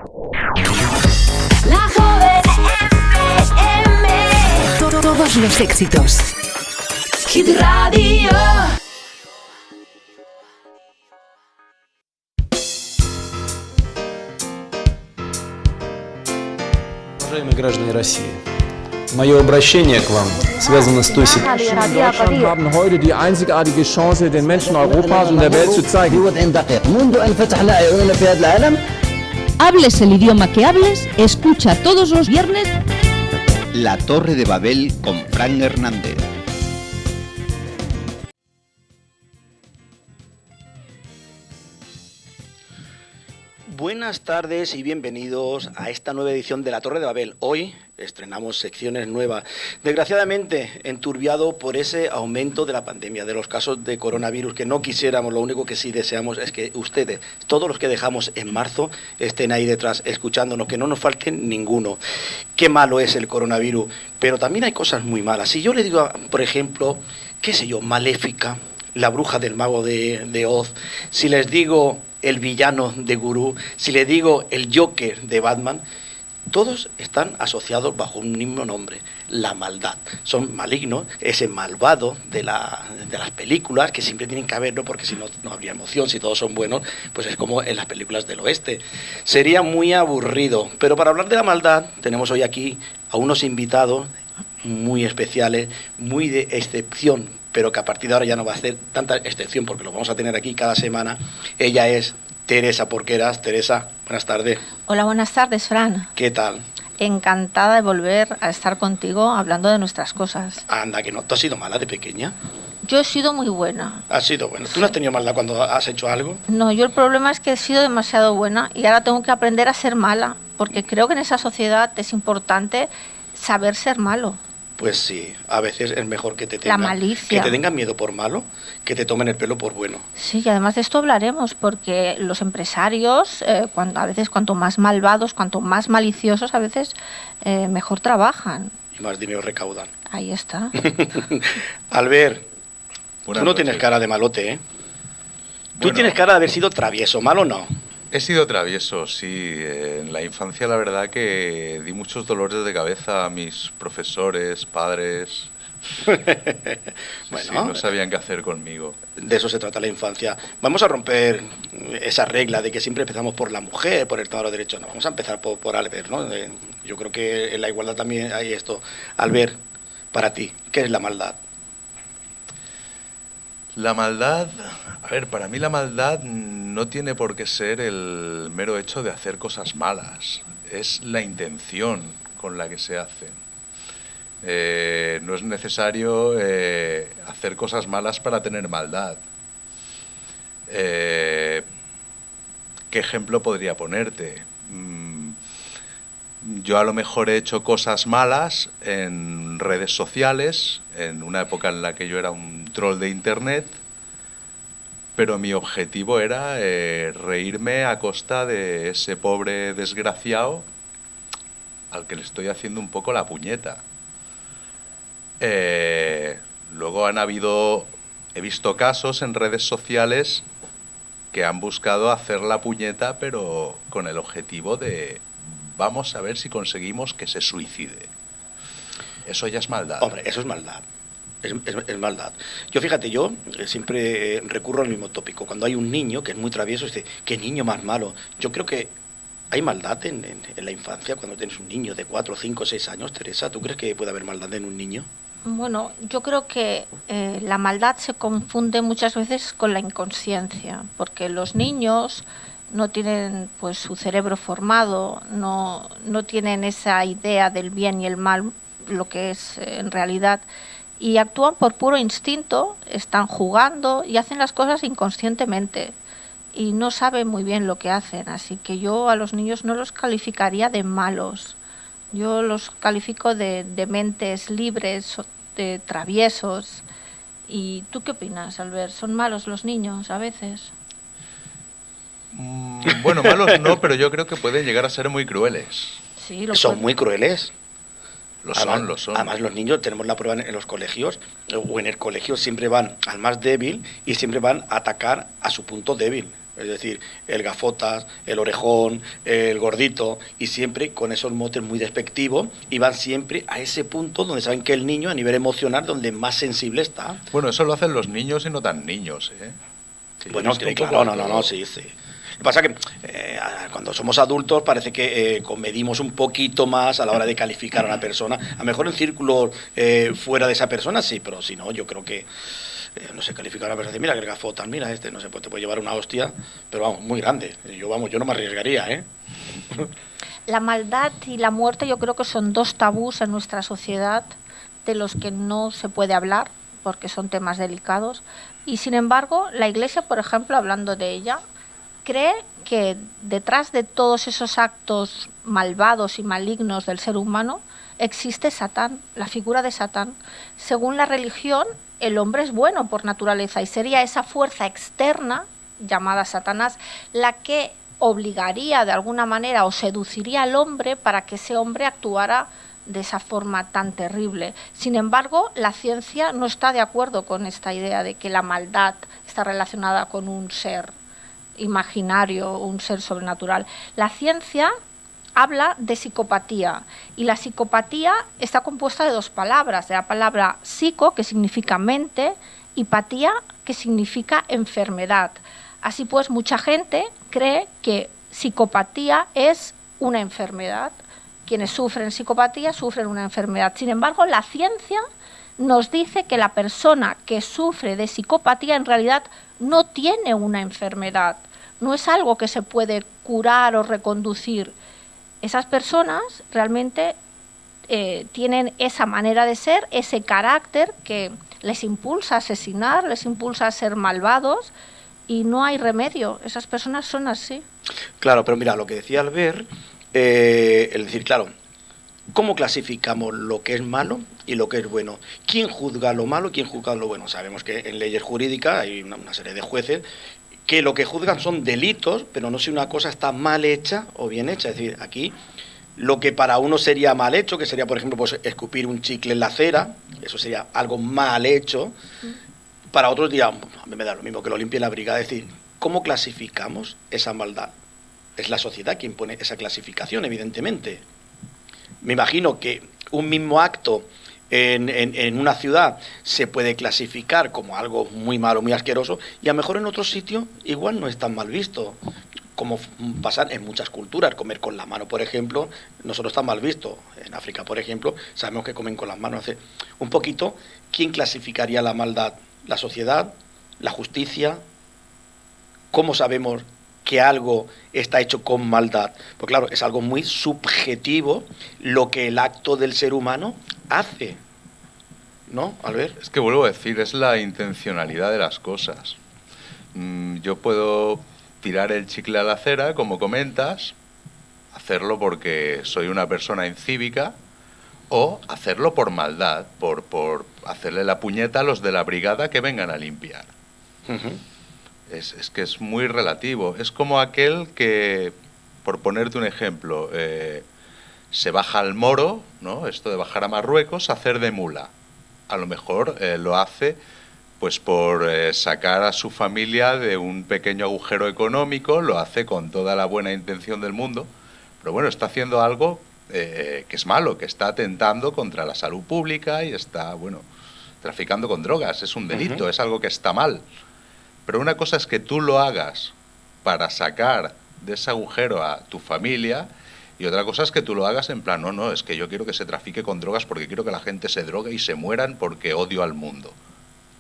La Joven FM. Todos los éxitos. Hit Radio. Уважаемые граждане России, мое обращение к вам связано с той ситуацией. Deutschland haben heute die einzigartige Chance, den Menschen Europas und der Welt zu zeigen. Hables el idioma que hables, escucha todos los viernes La Torre de Babel con Fran Hernández. Buenas tardes y bienvenidos a esta nueva edición de La Torre de Babel. Hoy estrenamos secciones nuevas, desgraciadamente enturbiado por ese aumento de la pandemia, de los casos de coronavirus que no quisiéramos. Lo único que sí deseamos es que ustedes, todos los que dejamos en marzo, estén ahí detrás escuchándonos, que no nos falte ninguno. Qué malo es el coronavirus, pero también hay cosas muy malas. Si yo le digo, por ejemplo, qué sé yo, Maléfica, la bruja del mago de Oz, si les digo el villano de Gurú, si le digo el Joker de Batman, todos están asociados bajo un mismo nombre, la maldad. Son malignos, ese malvado de las películas, que siempre tienen que haberlo, porque si no, no habría emoción. Si todos son buenos, pues es como en las películas del oeste. Sería muy aburrido. Pero para hablar de la maldad, tenemos hoy aquí a unos invitados muy especiales, muy de excepción, pero que a partir de ahora ya no va a hacer tanta excepción porque lo vamos a tener aquí cada semana. Ella es Teresa Porqueras. Teresa, buenas tardes. Hola, buenas tardes, Fran. ¿Qué tal? Encantada de volver a estar contigo hablando de nuestras cosas. Anda, que no. ¿Tú has sido mala de pequeña? Yo he sido muy buena. Has sido buena. ¿Tú no has tenido maldad cuando has hecho algo? No, yo el problema es que he sido demasiado buena y ahora tengo que aprender a ser mala, porque creo que en esa sociedad es importante saber ser malo. Pues sí, a veces es mejor que te tengan, la malicia. Que te tengan miedo por malo, que te tomen el pelo por bueno. Sí, y además de esto hablaremos, porque los empresarios, a veces cuanto más malvados, cuanto más maliciosos, a veces mejor trabajan. Y más dinero recaudan. Ahí está. Albert, Buenas tú no noches. tienes cara de malote, ¿eh? Tú Bueno. tienes cara de haber sido travieso, ¿malo no? He sido travieso, sí. En la infancia la verdad que di muchos dolores de cabeza a mis profesores, padres. Bueno, Sí, no sabían qué hacer conmigo. de eso se trata la infancia. Vamos a romper esa regla de que siempre empezamos por la mujer, por el tema de los derechos. No, vamos a empezar por Albert, ¿no? Yo creo que en la igualdad también hay esto. Albert, para ti, ¿qué es la maldad? La maldad, a ver, para mí la maldad no tiene por qué ser el mero hecho de hacer cosas malas. Es la intención con la que se hacen. No es necesario hacer cosas malas para tener maldad. ¿Qué ejemplo podría ponerte? Yo a lo mejor he hecho cosas malas en redes sociales, en una época en la que yo era un troll de internet, pero mi objetivo era reírme a costa de ese pobre desgraciado al que le estoy haciendo un poco la puñeta. Luego he visto casos en redes sociales que han buscado hacer la puñeta, pero con el objetivo de vamos a ver si conseguimos que se suicide. Eso ya es maldad. Hombre, eso es maldad. Es maldad. Yo, fíjate, yo siempre recurro al mismo tópico. Cuando hay un niño que es muy travieso, dice, ¿qué niño más malo? Yo creo que hay maldad en la infancia cuando tienes un niño de 4, 5, 6 años. Teresa, ¿tú crees que puede haber maldad en un niño? Bueno, yo creo que la maldad se confunde muchas veces con la inconsciencia, porque los niños no tienen pues su cerebro formado, no tienen esa idea del bien y el mal, lo que es en realidad, y actúan por puro instinto, están jugando y hacen las cosas inconscientemente y no saben muy bien lo que hacen, así que yo a los niños no los calificaría de malos, yo los califico de mentes libres, de traviesos. ¿Y tú qué opinas, Albert? ¿Son malos los niños a veces? Bueno, malos no, pero yo creo que pueden llegar a ser muy crueles. Sí, Son muy crueles. Lo son. Además, los niños, tenemos la prueba en los colegios, o en el colegio, siempre van al más débil y siempre van a atacar a su punto débil. Es decir, el gafotas, el orejón, el gordito, y siempre con esos motes muy despectivos, y van siempre a ese punto donde saben que el niño, a nivel emocional, donde más sensible está. Bueno, eso lo hacen los niños y no tan niños, ¿eh? Sí, Bueno, claro, sí. Lo que pasa es que cuando somos adultos parece que comedimos un poquito más a la hora de calificar a una persona. A lo mejor en círculos fuera de esa persona sí, pero si no, yo creo que no sé, calificar a una persona, decir, mira que el gafotas, mira no sé, pues te puede llevar una hostia, pero vamos, muy grande. Yo no me arriesgaría, ¿eh? La maldad y la muerte yo creo que son dos tabús en nuestra sociedad de los que no se puede hablar porque son temas delicados, y sin embargo la Iglesia, por ejemplo, hablando de ella, cree que detrás de todos esos actos malvados y malignos del ser humano existe Satán, la figura de Satán. Según la religión, el hombre es bueno por naturaleza y sería esa fuerza externa, llamada Satanás, la que obligaría de alguna manera o seduciría al hombre para que ese hombre actuara de esa forma tan terrible. Sin embargo, la ciencia no está de acuerdo con esta idea de que la maldad está relacionada con un ser imaginario, un ser sobrenatural. La ciencia habla de psicopatía, y la psicopatía está compuesta de dos palabras, de la palabra psico, que significa mente, y patía, que significa enfermedad. Así pues, mucha gente cree que psicopatía es una enfermedad. Quienes sufren psicopatía sufren una enfermedad. Sin embargo, la ciencia nos dice que la persona que sufre de psicopatía en realidad no tiene una enfermedad, no es algo que se puede curar o reconducir. Esas personas realmente tienen esa manera de ser, ese carácter que les impulsa a asesinar, les impulsa a ser malvados, y no hay remedio. Esas personas son así. Claro, pero mira, lo que decía Albert, es decir, claro, ¿cómo clasificamos lo que es malo y lo que es bueno? ¿Quién juzga lo malo y quién juzga lo bueno? Sabemos que en leyes jurídicas hay una serie de jueces que lo que juzgan son delitos, pero no si una cosa está mal hecha o bien hecha. Es decir, aquí lo que para uno sería mal hecho, que sería, por ejemplo, pues escupir un chicle en la acera, eso sería algo mal hecho, para otros dirán, a mí me da lo mismo que lo limpie la brigada. Es decir, ¿cómo clasificamos esa maldad? Es la sociedad quien pone esa clasificación, evidentemente. Me imagino que un mismo acto en una ciudad se puede clasificar como algo muy malo, muy asqueroso, y a lo mejor en otro sitio igual no es tan mal visto, como pasa en muchas culturas. Comer con la mano, por ejemplo, nosotros está mal visto. En África, por ejemplo, sabemos que comen con las manos. Hace un poquito, ¿quién clasificaría la maldad? ¿La sociedad? ¿La justicia? ¿Cómo sabemos que algo está hecho con maldad? Pues claro, es algo muy subjetivo lo que el acto del ser humano hace, ¿no, Albert? Es que vuelvo a decir, es la intencionalidad de las cosas. Yo puedo tirar el chicle a la acera, como comentas, hacerlo porque soy una persona incívica, o hacerlo por maldad, por hacerle la puñeta a los de la brigada que vengan a limpiar. Es que es muy relativo. Es como aquel que, por ponerte un ejemplo, se baja al Moro, ¿no? Esto de bajar a Marruecos, hacer de mula. A lo mejor lo hace pues por sacar a su familia de un pequeño agujero económico, lo hace con toda la buena intención del mundo, pero bueno, está haciendo algo que es malo, que está atentando contra la salud pública y está, bueno, traficando con drogas. Es un delito, es algo que está mal. Pero una cosa es que tú lo hagas para sacar de ese agujero a tu familia, y otra cosa es que tú lo hagas en plan, no, es que yo quiero que se trafique con drogas porque quiero que la gente se drogue y se mueran porque odio al mundo.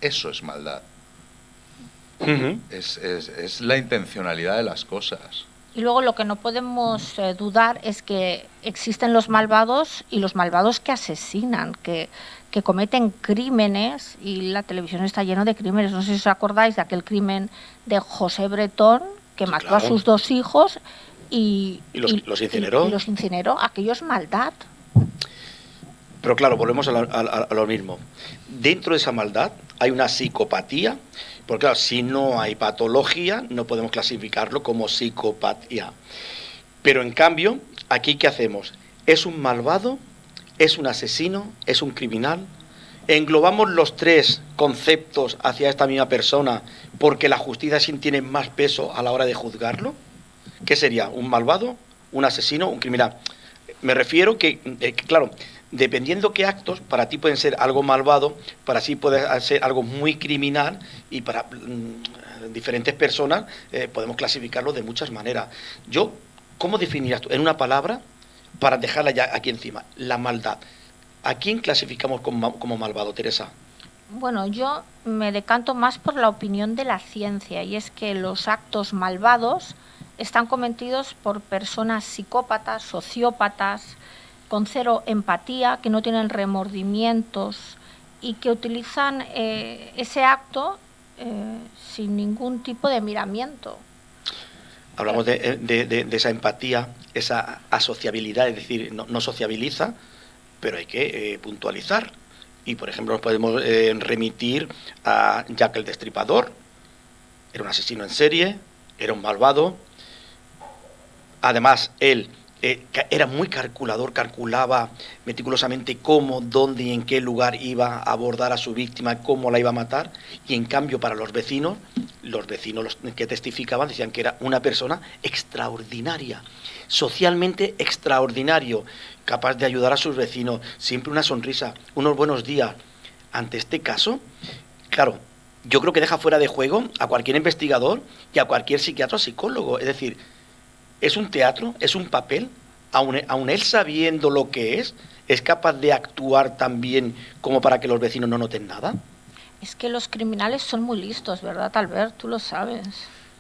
Eso es maldad. Es la intencionalidad de las cosas. Y luego lo que no podemos dudar es que existen los malvados y los malvados que asesinan, que cometen crímenes, y la televisión está llena de crímenes. No sé si os acordáis de aquel crimen de José Bretón, que mató a sus 2 hijos y los incineró. Y los incineró. Aquello es maldad. Pero claro, volvemos a lo mismo. Dentro de esa maldad hay una psicopatía, porque claro, si no hay patología, no podemos clasificarlo como psicopatía. Pero en cambio, aquí ¿qué hacemos? ¿Es un malvado? ¿Es un asesino? ¿Es un criminal? englobamos los tres conceptos hacia esta misma persona porque la justicia sí tiene más peso a la hora de juzgarlo. ¿Qué sería? ¿Un malvado? ¿Un asesino? ¿Un criminal? Me refiero que, claro, dependiendo qué actos, para ti pueden ser algo malvado, para sí puede ser algo muy criminal, y para diferentes personas podemos clasificarlo de muchas maneras. ¿Cómo definirías tú en una palabra, para dejarla ya aquí encima, la maldad? ¿A quién clasificamos como malvado, Teresa? Bueno, yo me decanto más por la opinión de la ciencia, y es que los actos malvados están cometidos por personas psicópatas, sociópatas, con cero empatía, que no tienen remordimientos y que utilizan ese acto sin ningún tipo de miramiento. Hablamos de esa empatía, esa asociabilidad, es decir, no sociabiliza, pero hay que puntualizar. Y, por ejemplo, nos podemos remitir a Jack el Destripador. Era un asesino en serie, era un malvado. Además, él era muy calculador, calculaba meticulosamente cómo, dónde y en qué lugar iba a abordar a su víctima, cómo la iba a matar. Y, en cambio, para los vecinos que testificaban decían que era una persona extraordinaria, socialmente extraordinario, capaz de ayudar a sus vecinos, siempre una sonrisa, unos buenos días. Ante este caso, claro, yo creo que deja fuera de juego a cualquier investigador y a cualquier psiquiatra o psicólogo. Es decir, es un teatro, es un papel, aun él sabiendo lo que es capaz de actuar tan bien como para que los vecinos no noten nada. Es que los criminales son muy listos, ¿verdad, Albert? Tú lo sabes.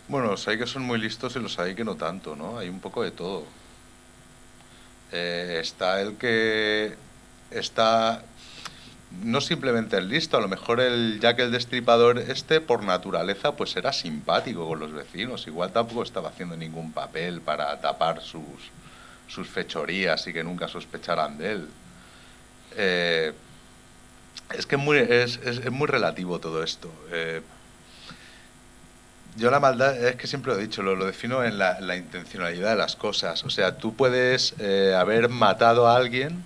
Bueno, los hay que son muy listos y los hay que no tanto, ¿no? Hay un poco de todo. Está el que está no simplemente el listo, a lo mejor el Jack el Destripador por naturaleza pues era simpático con los vecinos, igual tampoco estaba haciendo ningún papel para tapar sus fechorías y que nunca sospecharan de él. Es que es muy relativo todo esto. Yo la maldad, es que siempre lo he dicho, lo defino en la intencionalidad de las cosas. O sea, tú puedes haber matado a alguien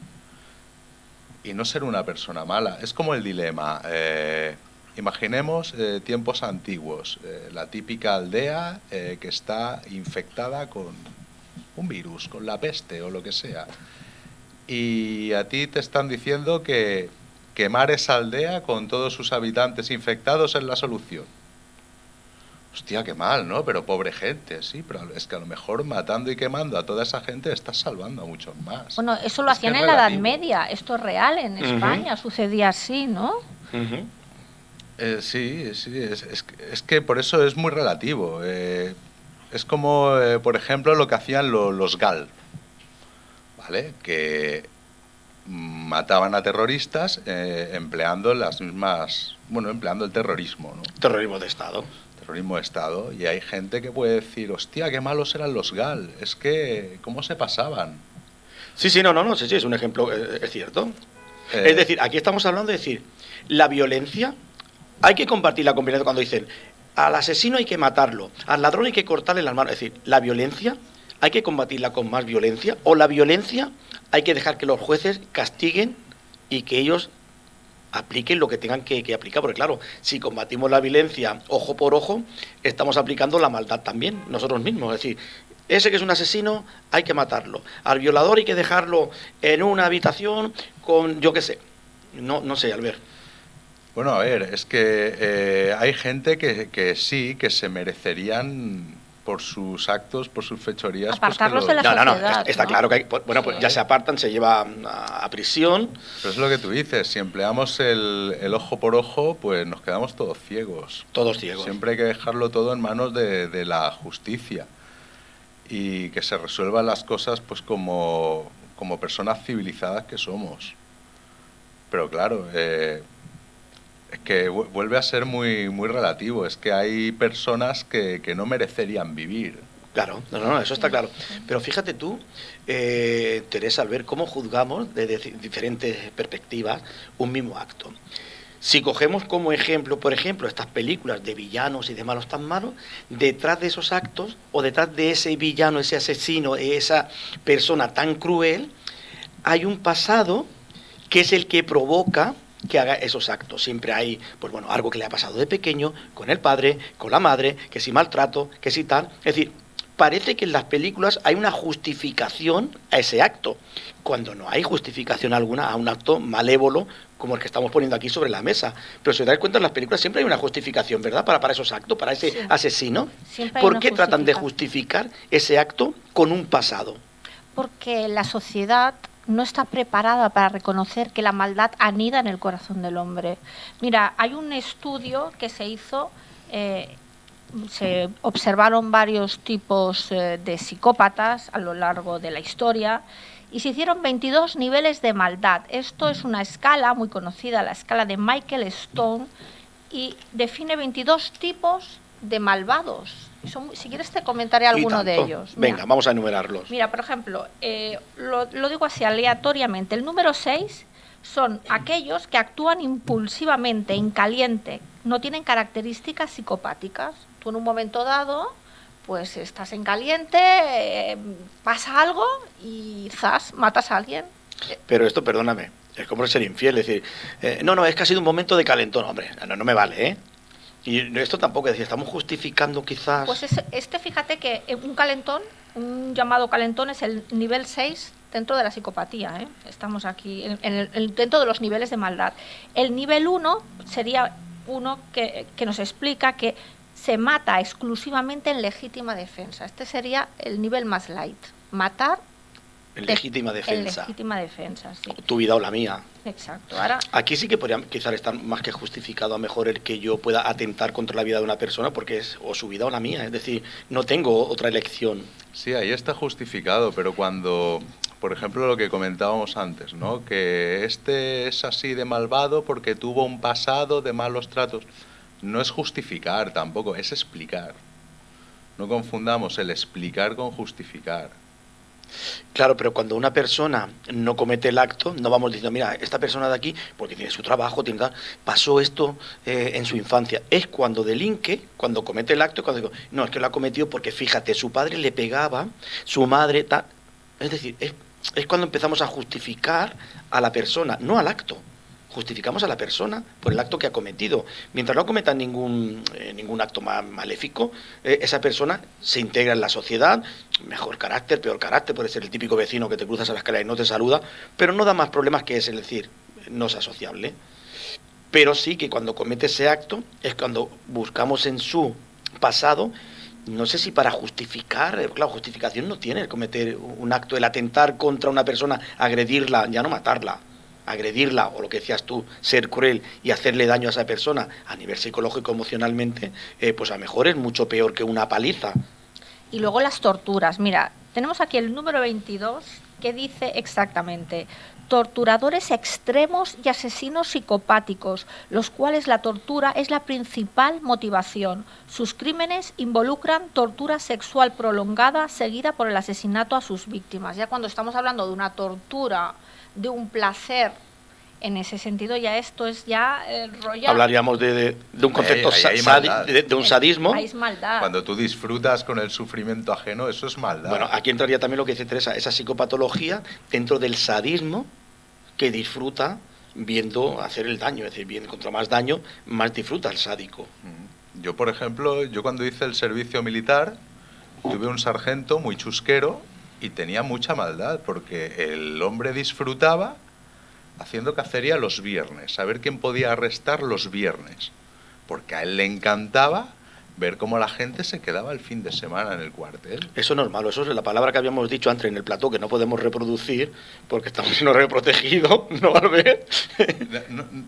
y no ser una persona mala. Es como el dilema. Imaginemos tiempos antiguos, la típica aldea que está infectada con un virus, con la peste o lo que sea. Y a ti te están diciendo que quemar esa aldea con todos sus habitantes infectados es la solución. Hostia, qué mal, ¿no? Pero pobre gente, sí, pero es que a lo mejor matando y quemando a toda esa gente estás salvando a muchos más. Bueno, eso lo hacían en la Edad Media, esto es real, en España sucedía así, ¿no? Sí, es que por eso es muy relativo. Es como, por ejemplo, lo que hacían los GAL, ¿vale? Que mataban a terroristas empleando empleando el terrorismo, ¿no? Terrorismo de Estado. Terrorismo de Estado. Y hay gente que puede decir, hostia, qué malos eran los GAL. Es que, ¿cómo se pasaban? Sí, sí, sí, es un ejemplo, es cierto. Es decir, aquí estamos hablando de decir, la violencia hay que compartirla con violencia. Cuando dicen, al asesino hay que matarlo, al ladrón hay que cortarle las manos. Es decir, la violencia hay que combatirla con más violencia, o la violencia hay que dejar que los jueces castiguen y que ellos apliquen lo que tengan que aplicar, porque claro, si combatimos la violencia ojo por ojo, estamos aplicando la maldad también, nosotros mismos. Es decir, ese que es un asesino hay que matarlo, al violador hay que dejarlo en una habitación con, yo qué sé, no sé, Albert. Bueno, a ver, es que hay gente que sí, que se merecerían por sus actos, por sus fechorías. Apartarlos de la sociedad. Está claro que pues ya se apartan, se lleva a prisión. Pero es lo que tú dices, si empleamos el ojo por ojo, pues nos quedamos todos ciegos. Todos ciegos. Siempre hay que dejarlo todo en manos de la justicia y que se resuelvan las cosas pues como personas civilizadas que somos. Pero claro, es que vuelve a ser muy, muy relativo. Es que hay personas que no merecerían vivir. Claro, no, eso está claro. Pero fíjate tú, Teresa, al ver cómo juzgamos desde diferentes perspectivas un mismo acto. Si cogemos como ejemplo, por ejemplo, estas películas de villanos y de malos tan malos, detrás de esos actos o detrás de ese villano, ese asesino, esa persona tan cruel, hay un pasado que es el que provoca que haga esos actos. Siempre hay, pues bueno, algo que le ha pasado de pequeño, con el padre, con la madre, que si maltrato, que si tal. Es decir, parece que en las películas hay una justificación a ese acto, cuando no hay justificación alguna a un acto malévolo como el que estamos poniendo aquí sobre la mesa. Pero si os dais cuenta, en las películas siempre hay una justificación, ¿verdad?, para esos actos, para ese asesino. ¿Por qué tratan de justificar ese acto con un pasado? Porque la sociedad no está preparada para reconocer que la maldad anida en el corazón del hombre. Mira, hay un estudio que se hizo, se observaron varios tipos de psicópatas a lo largo de la historia y se hicieron 22 niveles de maldad. Esto es una escala muy conocida, la escala de Michael Stone, y define 22 tipos de malvados. Si quieres te comentaré alguno de ellos. Venga, mira, vamos a enumerarlos. Mira, por ejemplo, lo digo así aleatoriamente. El número 6 son aquellos que actúan impulsivamente, en caliente, no tienen características psicopáticas. Tú en un momento dado, pues estás en caliente, pasa algo y ¡zas!, matas a alguien. Pero esto, perdóname, es como ser infiel, es decir, no, es que ha sido un momento de calentón, hombre, no me vale, ¿eh? Y esto tampoco, es decir, estamos justificando quizás... Pues fíjate que un calentón, un llamado calentón, es el nivel 6 dentro de la psicopatía, ¿eh? Estamos aquí dentro de los niveles de maldad. El nivel 1 sería uno que nos explica que se mata exclusivamente en legítima defensa. Este sería el nivel más light. Matar en legítima defensa. En legítima defensa, sí. Tu vida o la mía. Exacto. Ahora, aquí sí que podría quizás estar más que justificado a mejor el que yo pueda atentar contra la vida de una persona porque es o su vida o la mía. Es decir, no tengo otra elección. Sí, ahí está justificado, pero cuando, por ejemplo, lo que comentábamos antes, ¿no?, que este es así de malvado porque tuvo un pasado de malos tratos. No es justificar tampoco, es explicar. No confundamos el explicar con justificar. Claro, pero cuando una persona no comete el acto, no vamos diciendo, mira, esta persona de aquí, porque tiene su trabajo, pasó esto en su infancia. Es cuando delinque, cuando comete el acto, cuando digo, no, es que lo ha cometido porque, fíjate, su padre le pegaba, su madre, tal. Es decir, es cuando empezamos a justificar a la persona, no al acto. Justificamos a la persona por el acto que ha cometido. Mientras no cometa ningún acto maléfico, esa persona se integra en la sociedad, mejor carácter, peor carácter, puede ser el típico vecino que te cruzas a la escalera y no te saluda, pero no da más problemas que ese, es decir, no es asociable. Pero sí que cuando comete ese acto es cuando buscamos en su pasado, no sé si para justificar, claro, justificación no tiene el cometer un acto, el atentar contra una persona, agredirla, ya no matarla, agredirla, o lo que decías tú, ser cruel y hacerle daño a esa persona a nivel psicológico, emocionalmente, pues a lo mejor es mucho peor que una paliza. Y luego las torturas. Mira, tenemos aquí el número 22 que dice exactamente: torturadores extremos y asesinos psicopáticos, los cuales la tortura es la principal motivación. Sus crímenes involucran tortura sexual prolongada seguida por el asesinato a sus víctimas. Ya cuando estamos hablando de una tortura, de un placer, en ese sentido ya esto es ya rollo. Hablaríamos de un concepto de un sadismo. Ahí es maldad. Cuando tú disfrutas con el sufrimiento ajeno, eso es maldad. Bueno, aquí entraría también lo que dice Teresa, esa psicopatología dentro del sadismo que disfruta viendo hacer el daño, es decir, bien, contra más daño, más disfruta el sádico. Yo, por ejemplo, cuando hice el servicio militar, tuve un sargento muy chusquero y tenía mucha maldad, porque el hombre disfrutaba haciendo cacería los viernes, a ver quién podía arrestar los viernes, porque a él le encantaba ver cómo la gente se quedaba el fin de semana en el cuartel. Eso no es malo, eso es la palabra que habíamos dicho antes en el plató, que no podemos reproducir porque estamos siendo reprotegidos, ¿no, Albert?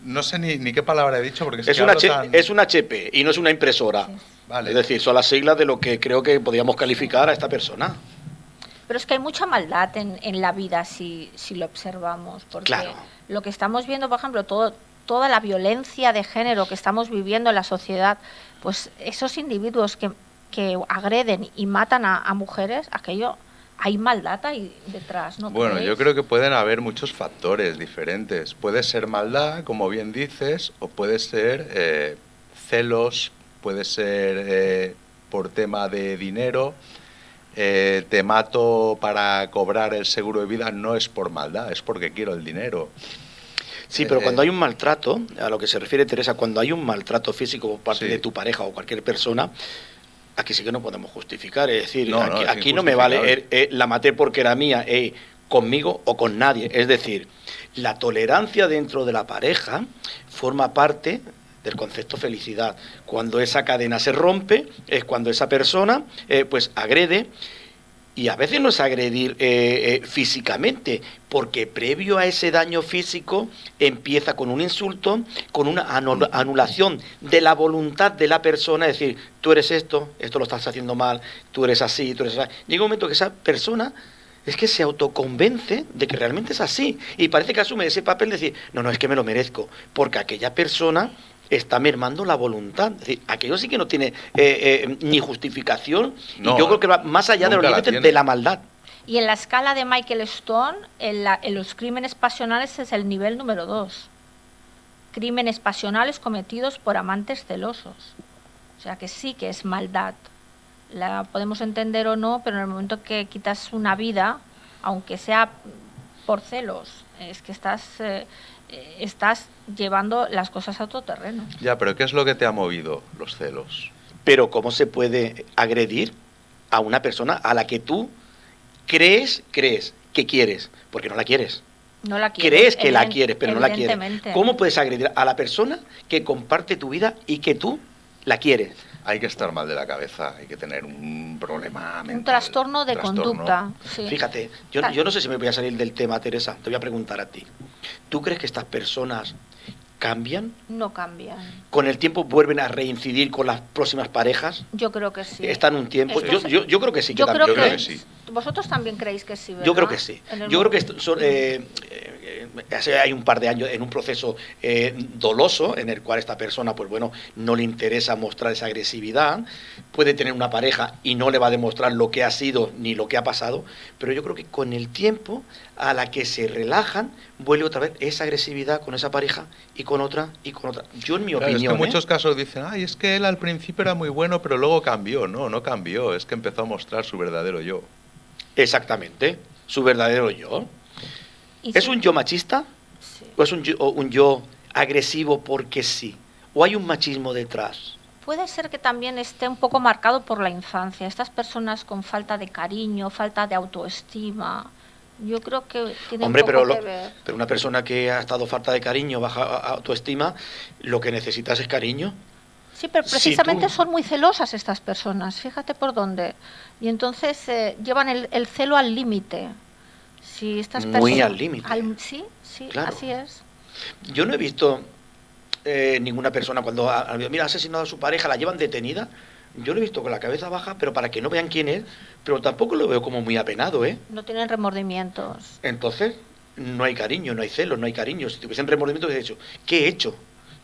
No sé ni qué palabra he dicho, porque es una HP y no es una impresora. Sí. Vale. Es decir, son las siglas de lo que creo que podríamos calificar a esta persona. Pero es que hay mucha maldad en la vida si lo observamos, porque claro, lo que estamos viendo, por ejemplo, toda la violencia de género que estamos viviendo en la sociedad, pues esos individuos que agreden y matan a mujeres, aquello, hay maldad ahí detrás, ¿no? Bueno, yo creo que pueden haber muchos factores diferentes. Puede ser maldad, como bien dices, o puede ser celos, puede ser por tema de dinero. Te mato para cobrar el seguro de vida, no es por maldad, es porque quiero el dinero. Sí, pero cuando hay un maltrato, a lo que se refiere Teresa, cuando hay un maltrato físico por parte de tu pareja o cualquier persona, aquí sí que no podemos justificar. Es decir, aquí no me vale la maté porque era mía, conmigo o con nadie. Es decir, la tolerancia dentro de la pareja forma parte del concepto felicidad. Cuando esa cadena se rompe es cuando esa persona pues agrede, y a veces no es agredir físicamente, porque previo a ese daño físico empieza con un insulto, con una anulación de la voluntad de la persona, es decir, tú eres esto lo estás haciendo mal, tú eres así, tú eres así. Llega un momento que esa persona es que se autoconvence de que realmente es así, y parece que asume ese papel de decir, no, es que me lo merezco, porque aquella persona está mermando la voluntad. Es decir, aquello sí que no tiene ni justificación, y yo creo que va más allá de los límites de la maldad. Y en la escala de Michael Stone, en los crímenes pasionales es el nivel número 2. Crímenes pasionales cometidos por amantes celosos. O sea que sí que es maldad. La podemos entender o no, pero en el momento que quitas una vida, aunque sea por celos, es que estás llevando las cosas a otro terreno. Ya, pero ¿qué es lo que te ha movido los celos? Pero ¿cómo se puede agredir a una persona a la que tú crees que quieres? Porque no la quieres. No la quieres. Crees que la quieres, pero no la quieres. Evidentemente. ¿Cómo puedes agredir a la persona que comparte tu vida y que tú la quieres? Hay que estar mal de la cabeza, hay que tener un problema mental. Un trastorno de conducta. Sí. Fíjate, yo no sé si me voy a salir del tema, Teresa, te voy a preguntar a ti. ¿Tú crees que estas personas cambian? No cambian. ¿Con el tiempo vuelven a reincidir con las próximas parejas? Yo creo que sí. ¿Están un tiempo? Yo creo que sí. Yo creo que sí. Vosotros también creéis que sí, ¿verdad? Yo creo que sí. Yo creo que hay un par de años en un proceso doloso en el cual esta persona, pues bueno, no le interesa mostrar esa agresividad, puede tener una pareja y no le va a demostrar lo que ha sido ni lo que ha pasado, pero yo creo que con el tiempo, a la que se relajan, vuelve otra vez esa agresividad con esa pareja y con otra y con otra. Yo en mi opinión... Es que en muchos casos dicen, es que él al principio era muy bueno, pero luego cambió. No cambió, es que empezó a mostrar su verdadero yo. Exactamente, su verdadero yo. ¿Es un yo machista? Sí. ¿O es un yo agresivo porque sí? ¿O hay un machismo detrás? Puede ser que también esté un poco marcado por la infancia. Estas personas con falta de cariño, falta de autoestima, yo creo que tiene un poco que ver. Pero una persona que ha estado falta de cariño, baja autoestima, lo que necesitas es cariño. Sí, pero precisamente son muy celosas estas personas, fíjate por dónde. Y entonces llevan el celo al límite. Si estas muy al límite. Sí, claro. Así es. Yo no he visto ninguna persona cuando ha asesinado a su pareja, la llevan detenida. Yo lo he visto con la cabeza baja, pero para que no vean quién es, pero tampoco lo veo como muy apenado, ¿eh? No tienen remordimientos. Entonces, no hay cariño, no hay celos, no hay cariño. Si tuviesen remordimientos, hubiese dicho, ¿qué he hecho?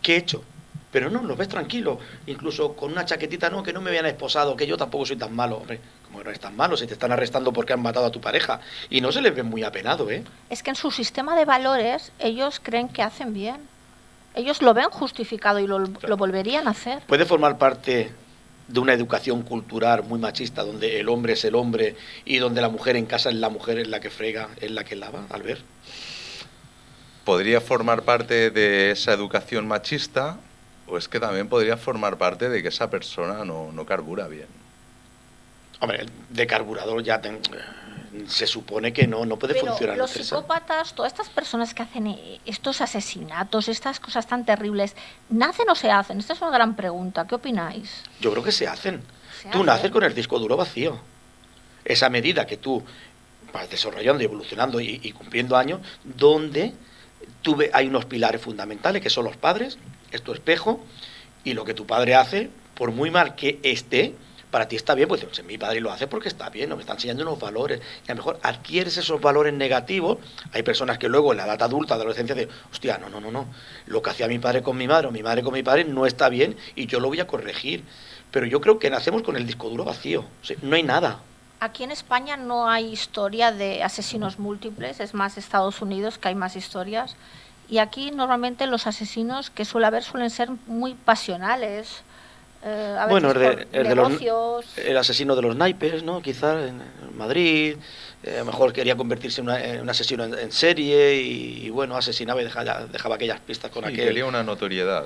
¿Qué he hecho? Pero no, los ves tranquilos, incluso con una chaquetita, no, que no me habían esposado, que yo tampoco soy tan malo. Hombre, como no eres tan malo, si te están arrestando porque han matado a tu pareja, y no se les ve muy apenado, ¿eh? Es que en su sistema de valores ellos creen que hacen bien. Ellos lo ven justificado y lo volverían a hacer. Puede formar parte de una educación cultural muy machista, donde el hombre es el hombre y donde la mujer en casa es la mujer, es la que frega, es la que lava, Albert. ¿Podría formar parte de esa educación machista? O es que también podría formar parte de que esa persona no carbura bien. Hombre, de carburador ya se supone que no puede funcionar. Los psicópatas, todas estas personas que hacen estos asesinatos, estas cosas tan terribles, ¿nacen o se hacen? Esta es una gran pregunta. ¿Qué opináis? Yo creo que se hacen. Tú naces con el disco duro vacío. Esa medida que tú vas desarrollando y evolucionando y cumpliendo años, donde hay unos pilares fundamentales que son los padres, es tu espejo, y lo que tu padre hace, por muy mal que esté, para ti está bien, pues mi padre lo hace porque está bien, me está enseñando unos valores, y a lo mejor adquieres esos valores negativos. Hay personas que luego en la edad adulta, de adolescencia, dicen, hostia, no, lo que hacía mi padre con mi madre o mi madre con mi padre no está bien y yo lo voy a corregir. Pero yo creo que nacemos con el disco duro vacío, o sea, no hay nada. Aquí en España no hay historia de asesinos múltiples, es más Estados Unidos que hay más historias. Y aquí normalmente los asesinos que suele haber suelen ser muy pasionales, a veces Bueno, por negocios. el asesino de los naipes, ¿no? Quizás en Madrid. A lo mejor quería convertirse en un asesino en serie y bueno, asesinaba y dejaba aquellas pistas con Sí, aquel. quería una notoriedad.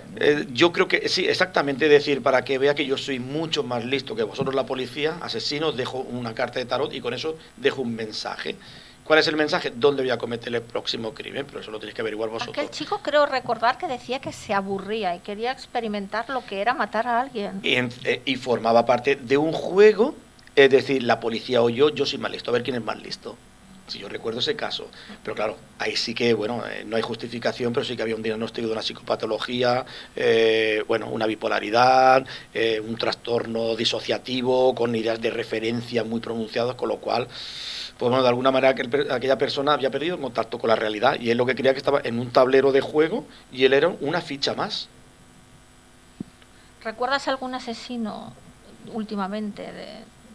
Yo creo que sí, exactamente, decir, para que vea que yo soy mucho más listo que vosotros la policía, asesino, dejo una carta de tarot y con eso dejo un mensaje. ¿Cuál es el mensaje? ¿Dónde voy a cometer el próximo crimen? Pero eso lo tenéis que averiguar vosotros. Aquel chico creo recordar que decía que se aburría y quería experimentar lo que era matar a alguien. Y formaba parte de un juego, es decir, la policía o yo soy más listo, a ver quién es más listo. Si yo recuerdo ese caso. Pero claro, ahí sí que, bueno, no hay justificación, pero sí que había un diagnóstico de una psicopatología, bueno, una bipolaridad, un trastorno disociativo con ideas de referencia muy pronunciadas, con lo cual, pues bueno, de alguna manera aquella persona había perdido el contacto con la realidad y él lo que creía que estaba en un tablero de juego y él era una ficha más. ¿Recuerdas algún asesino últimamente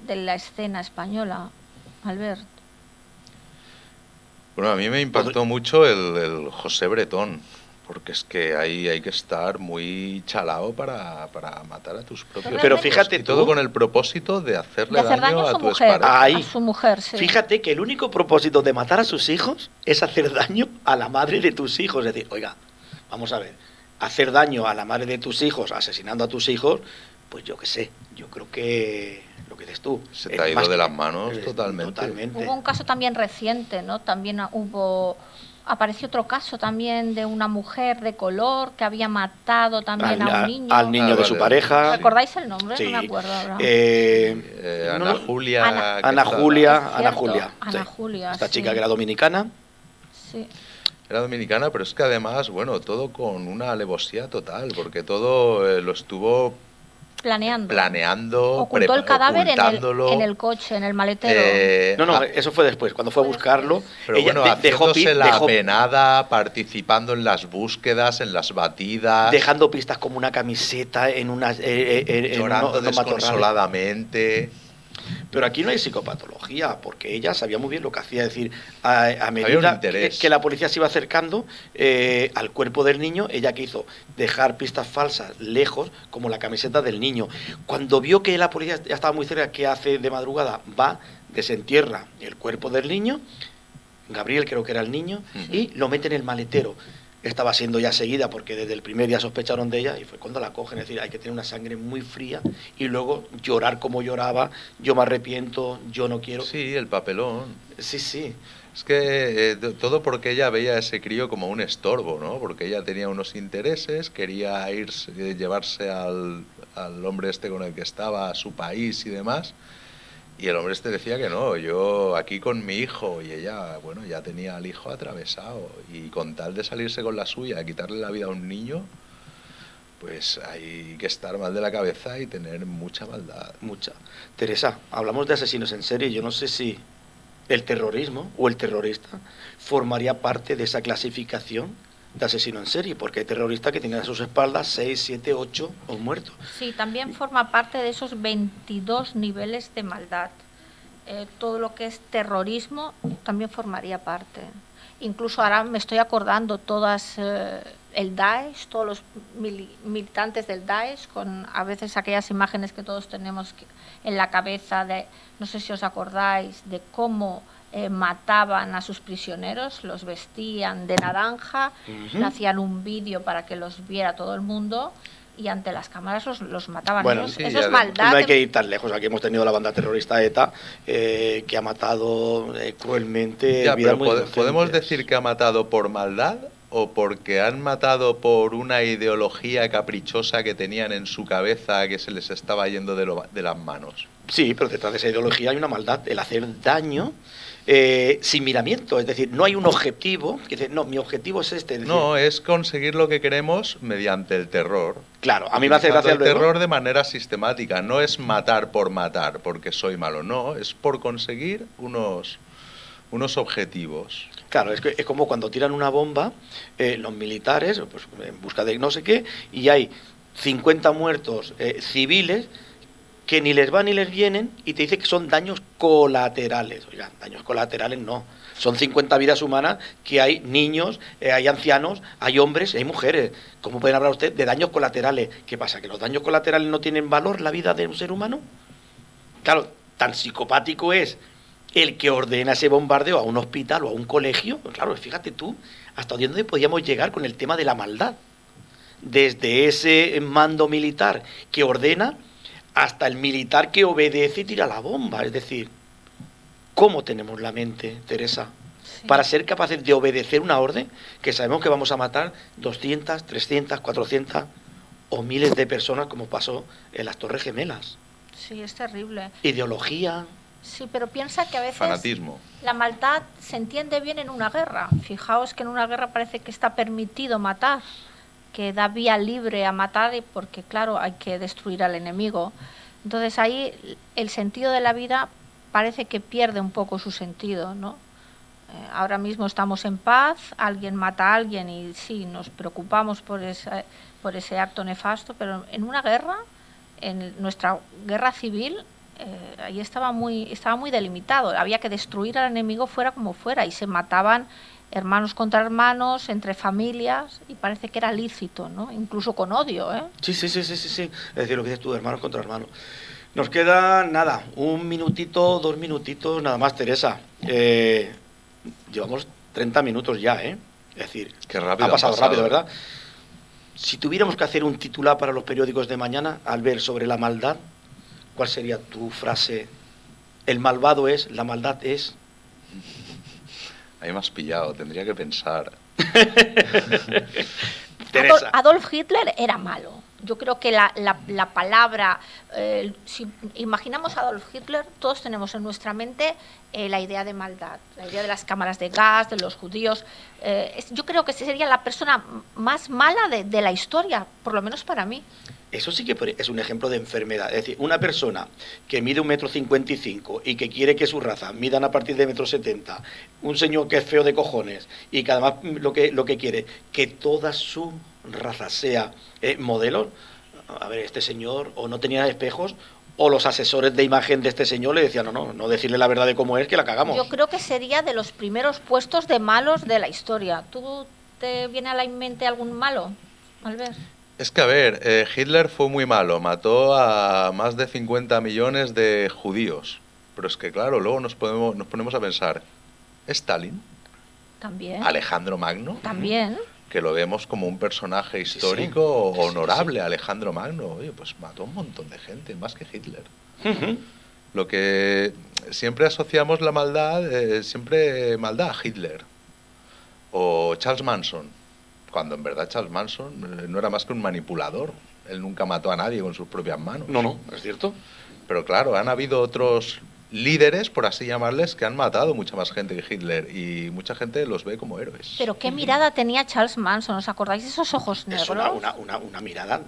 de la escena española, Albert? Bueno, a mí me impactó mucho el José Bretón, porque es que ahí hay que estar muy chalao para matar a tus propios Pero hijos. fíjate y todo tú, con el propósito de hacerle De hacer daño a a su tu mujer, expareja. Ahí. a su mujer, sí. Fíjate que el único propósito de matar a sus hijos es hacer daño a la madre de tus hijos. Es decir, oiga, vamos a ver, hacer daño a la madre de tus hijos, asesinando a tus hijos, pues yo qué sé, yo creo que lo que dices tú. Se te ha ido de las manos totalmente. Hubo un caso también reciente, ¿no? También apareció otro caso también de una mujer de color que había matado también a un niño. Al niño de su pareja. ¿Recordáis el nombre? Sí. No me acuerdo ahora. Ana Julia. Ana Quesada. Julia. Es Ana cierto, Julia. Ana Sí. Julia, Esta sí. chica que era dominicana. Sí. Era dominicana, pero es que además, bueno, todo con una alevosía total, porque todo lo estuvo planeando, Ocultó el cadáver ocultándolo. en el coche, en el maletero. No, eso fue después, cuando fue a buscarlo. Pero ella bueno, haciéndose la dejó- penada, participando en las búsquedas, en las batidas, dejando pistas como una camiseta en una llorando unos matorrales. desconsoladamente. Pero aquí no hay psicopatología, porque ella sabía muy bien lo que hacía. Es decir, a un medida interés. que la policía se iba acercando al cuerpo del niño, ella que hizo dejar pistas falsas lejos, como la camiseta del niño. Cuando vio que la policía ya estaba muy cerca, ¿qué hace de madrugada? Va, desentierra el cuerpo del niño, Gabriel creo que era el niño, y lo mete en el maletero. Estaba siendo ya seguida porque desde el primer día sospecharon de ella y fue cuando la cogen. Es decir, hay que tener una sangre muy fría y luego llorar como lloraba, yo me arrepiento, yo no quiero. Sí, el papelón. Sí, sí. Es que todo porque ella veía a ese crío como un estorbo, ¿no? Porque ella tenía unos intereses, quería llevarse al hombre este con el que estaba a su país y demás. Y el hombre este decía que no, yo aquí con mi hijo, y ella, bueno, ya tenía al hijo atravesado, y con tal de salirse con la suya, quitarle la vida a un niño, pues hay que estar mal de la cabeza y tener mucha maldad. Mucha. Teresa, hablamos de asesinos en serie, yo no sé si el terrorismo o el terrorista formaría parte de esa clasificación de asesino en serie, porque hay terroristas que tienen a sus espaldas 6, 7, 8 muertos. Sí, también forma parte de esos 22 niveles de maldad. Todo lo que es terrorismo también formaría parte. Incluso ahora me estoy acordando el Daesh, todos los militantes del Daesh, con a veces aquellas imágenes que todos tenemos en la cabeza, no sé si os acordáis, de cómo mataban a sus prisioneros, los vestían de naranja, le hacían un vídeo para que los viera todo el mundo y ante las cámaras los mataban. Bueno, eso es maldad. No hay que ir tan lejos. Aquí hemos tenido la banda terrorista ETA que ha matado cruelmente. Ya, vidas pero muy inocentes. ¿podemos decir que ha matado por maldad o porque han matado por una ideología caprichosa que tenían en su cabeza que se les estaba yendo de las manos? Sí, pero detrás de esa ideología hay una maldad, el hacer daño sin miramiento, es decir, no hay un objetivo, que dice, no, mi objetivo es este. Es decir, No, es conseguir lo que queremos mediante el terror. Claro, a mí me hace gracia el luego. terror de manera sistemática, no es matar por matar, porque soy malo, no, es por conseguir unos objetivos. Claro, es como cuando tiran una bomba, los militares, pues, en busca de no sé qué, y hay 50 muertos civiles que ni les van ni les vienen y te dice que son daños colaterales. Oiga, daños colaterales no. Son 50 vidas humanas que hay niños, hay ancianos, hay hombres, hay mujeres. ¿Cómo pueden hablar usted de daños colaterales? ¿Qué pasa? ¿Que los daños colaterales no tienen valor la vida de un ser humano? Claro, tan psicopático es el que ordena ese bombardeo a un hospital o a un colegio. Claro, fíjate tú, hasta dónde podíamos llegar con el tema de la maldad. Desde ese mando militar que ordena hasta el militar que obedece y tira la bomba. Es decir, ¿cómo tenemos la mente, Teresa, para ser capaces de obedecer una orden que sabemos que vamos a matar 200, 300, 400 o miles de personas como pasó en las Torres Gemelas? Sí, es terrible. Ideología. Sí, pero piensa que a veces Fanatismo. la maldad se entiende bien en una guerra. Fijaos que en una guerra parece que está permitido matar, que da vía libre a matar, porque claro, hay que destruir al enemigo. Entonces ahí el sentido de la vida parece que pierde un poco su sentido, ¿no? Ahora mismo estamos en paz, alguien mata a alguien y sí, nos preocupamos por ese acto nefasto, pero en una guerra, en nuestra guerra civil, ahí estaba muy delimitado. Había que destruir al enemigo fuera como fuera y se mataban hermanos contra hermanos, entre familias, y parece que era lícito, ¿no? Incluso con odio, ¿eh? Sí. Es decir, lo que dices tú, hermanos contra hermanos. Nos queda, nada, 1 minutito, 2 minutitos, nada más, Teresa. Llevamos 30 minutos ya, ¿eh? Es decir, qué rápido ha pasado rápido, ¿verdad? Si tuviéramos que hacer un titular para los periódicos de mañana, al ver sobre la maldad, ¿cuál sería tu frase? El malvado es, la maldad es... Ahí me has pillado, tendría que pensar. Teresa. Adolf Hitler era malo. Yo creo que la palabra, si imaginamos a Adolf Hitler, todos tenemos en nuestra mente la idea de maldad, la idea de las cámaras de gas, de los judíos. Yo creo que sería la persona más mala de la historia, por lo menos para mí. Eso sí que es un ejemplo de enfermedad. Es decir, una persona que mide 1,55 m y que quiere que su raza midan a partir de 1,70 m, un señor que es feo de cojones y que además lo que quiere, que toda su raza sea modelo. A ver, este señor o no tenía espejos o los asesores de imagen de este señor le decían no decirle la verdad de cómo es, que la cagamos. Yo creo que sería de los primeros puestos de malos de la historia. ¿Tú te viene a la mente algún malo, Albert? Es que, a ver, Hitler fue muy malo, mató a más de 50 millones de judíos. Pero es que, claro, luego nos ponemos a pensar, ¿Stalin? También. ¿Alejandro Magno? También. Que lo vemos como un personaje histórico honorable, Alejandro Magno. Oye, pues mató a un montón de gente, más que Hitler. Lo que siempre asociamos la maldad, siempre maldad a Hitler. O Charles Manson. Cuando en verdad Charles Manson no era más que un manipulador. Él nunca mató a nadie con sus propias manos. No, es cierto. Pero claro, han habido otros líderes, por así llamarles, que han matado mucha más gente que Hitler y mucha gente los ve como héroes. Pero qué mirada tenía Charles Manson, ¿os acordáis de esos ojos negros? Es una mirada,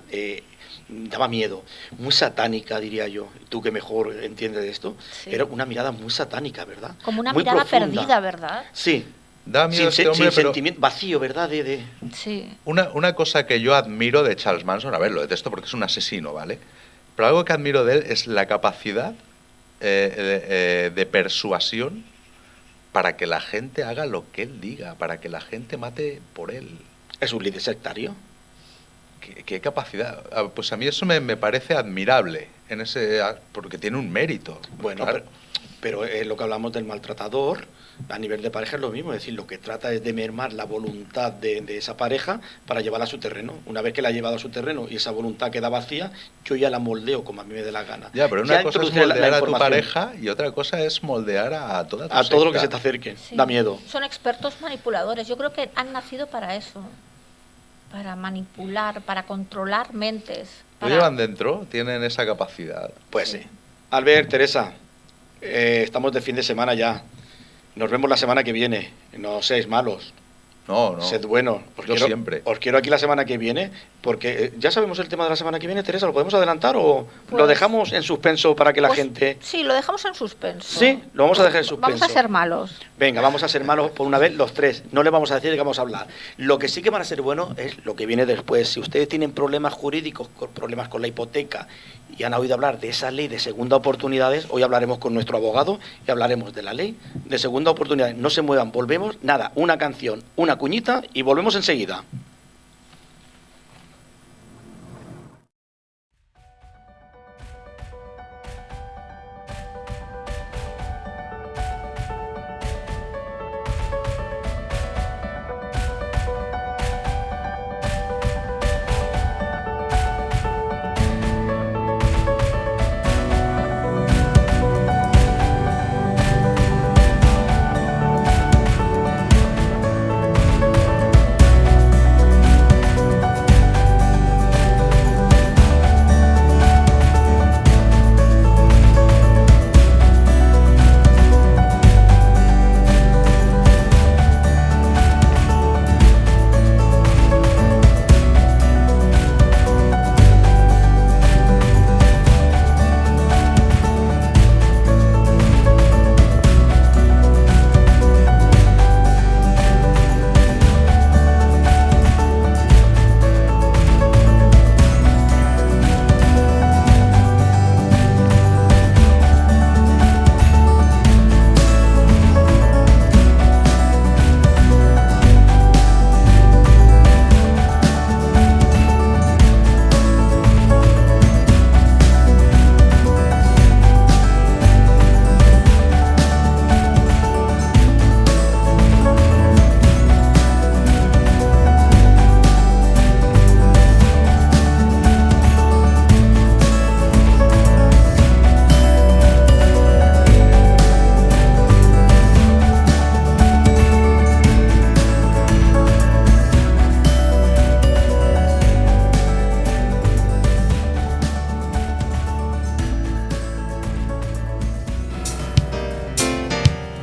daba miedo, muy satánica, diría yo. Tú que mejor entiendes de esto. Sí. Era una mirada muy satánica, ¿verdad? Como una muy mirada profunda. perdida, ¿verdad? Sí. Da miedo sin, este hombre, sin pero sentimiento vacío, ¿verdad? Sí. Una cosa que yo admiro de Charles Manson, a ver, lo detesto porque es un asesino, ¿vale? Pero algo que admiro de él es la capacidad de persuasión para que la gente haga lo que él diga, para que la gente mate por él. ¿Es un líder sectario? ¿Qué capacidad? Pues a mí eso me parece admirable, porque tiene un mérito. Bueno, claro. pero es lo que hablamos del maltratador. A nivel de pareja es lo mismo, es decir, lo que trata es de mermar la voluntad de esa pareja para llevarla a su terreno. Una vez que la ha llevado a su terreno y esa voluntad queda vacía, yo ya la moldeo como a mí me dé la gana. Ya, pero una cosa es moldear a tu pareja y otra cosa es moldear a toda tu secta. A todo lo que se te acerque, sí. Da miedo. Son expertos manipuladores, yo creo que han nacido para eso, para manipular, para controlar mentes. ¿Lo llevan dentro? ¿Tienen esa capacidad? Pues sí. Albert, Teresa, estamos de fin de semana ya. Nos vemos la semana que viene. No seáis malos. No. Sed buenos. Yo siempre. Os quiero aquí la semana que viene Porque ya sabemos el tema de la semana que viene, Teresa, ¿lo podemos adelantar o Pues- lo dejamos en suspenso para que la Pues, gente... Sí, lo dejamos en suspenso. Sí, lo vamos a dejar en suspenso. Vamos a ser malos. Venga, vamos a ser malos por una vez los tres. No les vamos a decir de qué vamos a hablar. Lo que sí que van a ser buenos es lo que viene después. Si ustedes tienen problemas jurídicos, problemas con la hipoteca y han oído hablar de esa ley de segunda oportunidades, hoy hablaremos con nuestro abogado y hablaremos de la ley de segunda oportunidades. No se muevan, volvemos. Nada, una canción, una cuñita y volvemos enseguida.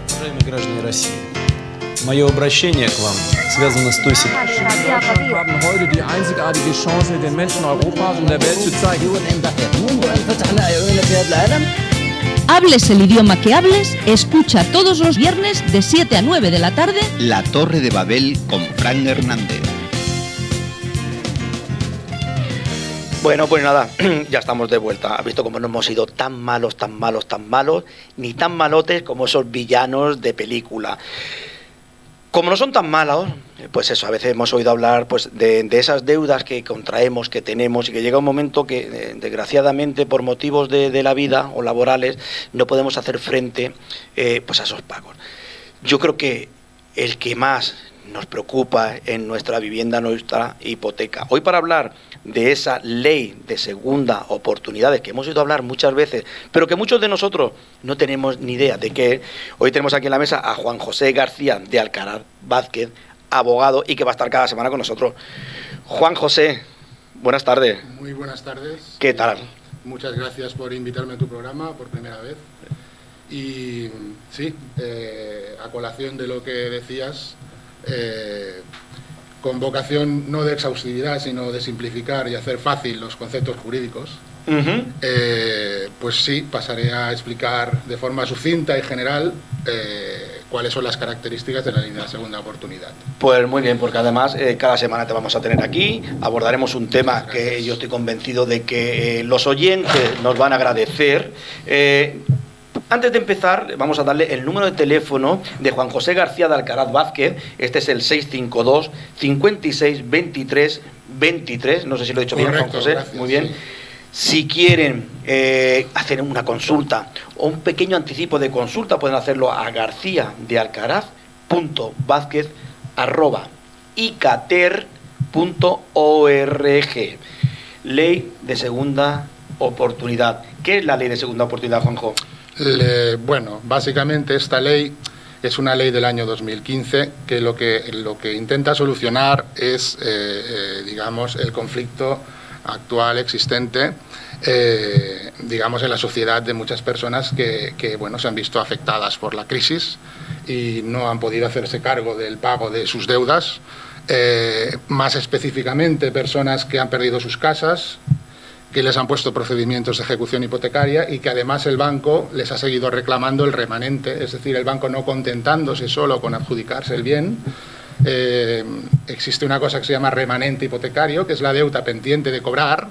Уважаемые граждане России, мое обращение к вам связано с той ситуацией. Wir haben heute die einzigartige Chance, den Menschen Europas und der Welt zu zeigen. Hables el idioma que hables, escucha todos los viernes de 7 a 9 de la tarde La Torre de Babel con Fran Hernández. Bueno, pues nada, ya estamos de vuelta. ¿Has visto cómo no hemos sido tan malos, ni tan malotes como esos villanos de película? Como no son tan malos, pues eso, a veces hemos oído hablar pues de esas deudas que contraemos, que tenemos, y que llega un momento que, desgraciadamente, por motivos de la vida o laborales, no podemos hacer frente pues a esos pagos. Yo creo que el que más nos preocupa en nuestra vivienda, nuestra hipoteca. Hoy, para hablar de esa ley de segunda oportunidades que hemos oído hablar muchas veces, pero que muchos de nosotros no tenemos ni idea de qué, hoy tenemos aquí en la mesa a Juan José García de Alcaraz Vázquez, abogado, y que va a estar cada semana con nosotros. Juan José, buenas tardes. Muy buenas tardes. ¿Qué tal? Muchas gracias por invitarme a tu programa por primera vez. Y sí, a colación de lo que decías, con vocación no de exhaustividad, sino de simplificar y hacer fácil los conceptos jurídicos, pues sí, pasaré a explicar de forma sucinta y general cuáles son las características de la ley de la segunda oportunidad. Pues muy bien, porque además cada semana te vamos a tener aquí, abordaremos un tema que yo estoy convencido de que los oyentes nos van a agradecer. Antes de empezar, vamos a darle el número de teléfono de Juan José García de Alcaraz Vázquez. Este es el 652 56 23 23. No sé si lo he dicho bien, Juan José. Gracias, muy bien. Sí. Si quieren hacer una consulta o un pequeño anticipo de consulta, pueden hacerlo a garcía.vázquez@icater.org. Ley de segunda oportunidad. ¿Qué es la ley de segunda oportunidad, Juanjo? Bueno, básicamente esta ley es una ley del año 2015 que lo que intenta solucionar es, digamos, el conflicto actual existente, digamos, en la sociedad de muchas personas que bueno, se han visto afectadas por la crisis y no han podido hacerse cargo del pago de sus deudas. más específicamente personas que han perdido sus casas, que les han puesto procedimientos de ejecución hipotecaria y que además el banco les ha seguido reclamando el remanente, es decir, el banco no contentándose solo con adjudicarse el bien. Existe una cosa que se llama remanente hipotecario, que es la deuda pendiente de cobrar,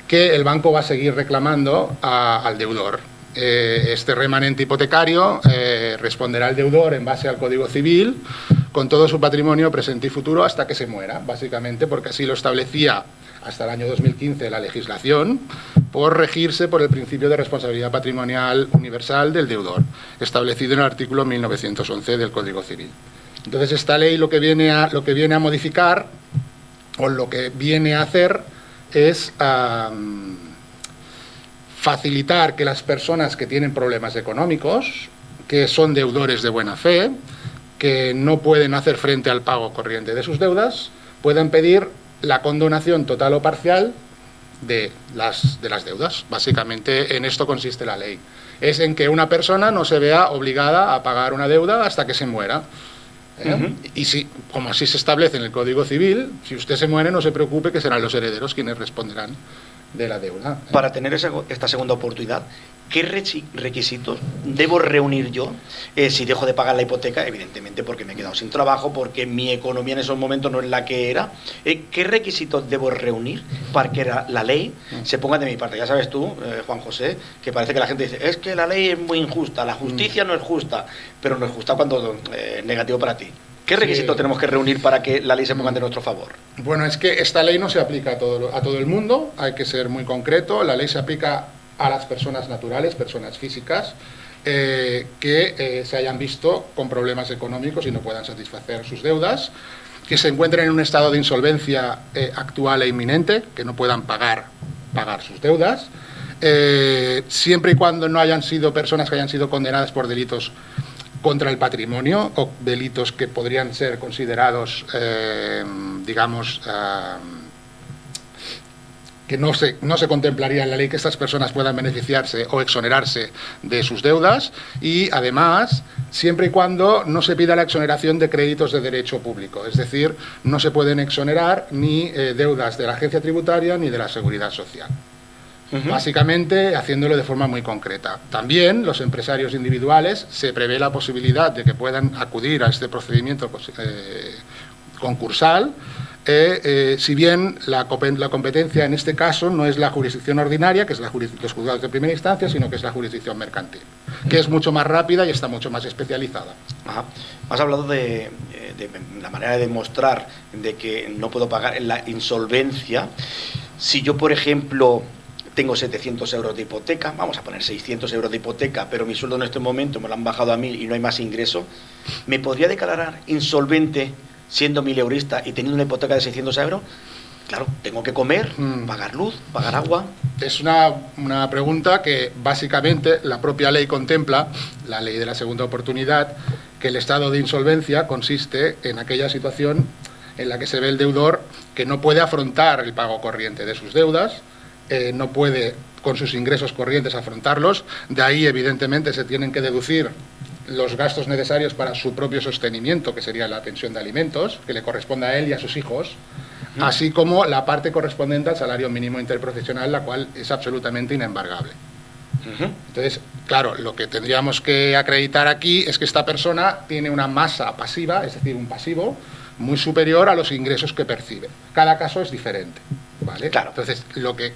que el banco va a seguir reclamando al deudor. Este remanente hipotecario responderá al deudor en base al Código Civil con todo su patrimonio presente y futuro hasta que se muera, básicamente porque así lo establecía hasta el año 2015 la legislación, por regirse por el principio de responsabilidad patrimonial universal del deudor, establecido en el artículo 1911 del Código Civil. Entonces, esta ley lo que viene a modificar, o lo que viene a hacer, es facilitar que las personas que tienen problemas económicos, que son deudores de buena fe, que no pueden hacer frente al pago corriente de sus deudas, puedan pedir la condonación total o parcial de las deudas. Básicamente en esto consiste la ley. Es en que una persona no se vea obligada a pagar una deuda hasta que se muera. Y si, como así se establece en el Código Civil, si usted se muere, no se preocupe, que serán los herederos quienes responderán de la deuda. Para tener esta segunda oportunidad, ¿qué requisitos debo reunir yo si dejo de pagar la hipoteca? Evidentemente porque me he quedado sin trabajo, porque mi economía en esos momentos no es la que era. ¿Qué requisitos debo reunir para que la ley se ponga de mi parte? Ya sabes tú, Juan José, que parece que la gente dice, es que la ley es muy injusta, la justicia no es justa, pero no es justa cuando es negativo para ti. ¿Qué requisitos tenemos que reunir para que la ley se ponga de nuestro favor? Bueno, es que esta ley no se aplica a todo el mundo, hay que ser muy concreto. La ley se aplica a las personas naturales, personas físicas, que se hayan visto con problemas económicos y no puedan satisfacer sus deudas, que se encuentren en un estado de insolvencia actual e inminente, que no puedan pagar sus deudas, siempre y cuando no hayan sido personas que hayan sido condenadas por delitos contra el patrimonio o delitos que podrían ser considerados, que no se contemplaría en la ley que estas personas puedan beneficiarse o exonerarse de sus deudas, y además siempre y cuando no se pida la exoneración de créditos de derecho público, es decir, no se pueden exonerar ni deudas de la agencia tributaria ni de la seguridad social. Básicamente haciéndolo de forma muy concreta. También los empresarios individuales se prevé la posibilidad de que puedan acudir a este procedimiento concursal, si bien la competencia en este caso no es la jurisdicción ordinaria, que es los juzgados de primera instancia, sino que es la jurisdicción mercantil, que es mucho más rápida y está mucho más especializada. Ajá. Has hablado de la manera de demostrar de que no puedo pagar en la insolvencia. Si yo, por ejemplo, tengo 700 euros de hipoteca, vamos a poner 600 euros de hipoteca, pero mi sueldo en este momento me lo han bajado a 1000 y no hay más ingreso, ¿me podría declarar insolvente siendo 1000eurista y teniendo una hipoteca de 600 euros? Claro, tengo que comer, pagar luz, pagar agua. Es una pregunta que básicamente la propia ley contempla, la ley de la segunda oportunidad, que el estado de insolvencia consiste en aquella situación en la que se ve el deudor que no puede afrontar el pago corriente de sus deudas, no puede con sus ingresos corrientes afrontarlos, de ahí evidentemente se tienen que deducir los gastos necesarios para su propio sostenimiento, que sería la pensión de alimentos, que le corresponde a él y a sus hijos, así como la parte correspondiente al salario mínimo interprofesional, la cual es absolutamente inembargable. Entonces, claro, lo que tendríamos que acreditar aquí es que esta persona tiene una masa pasiva, es decir, un pasivo, muy superior a los ingresos que percibe. Cada caso es diferente, ¿vale? Claro. Entonces, lo que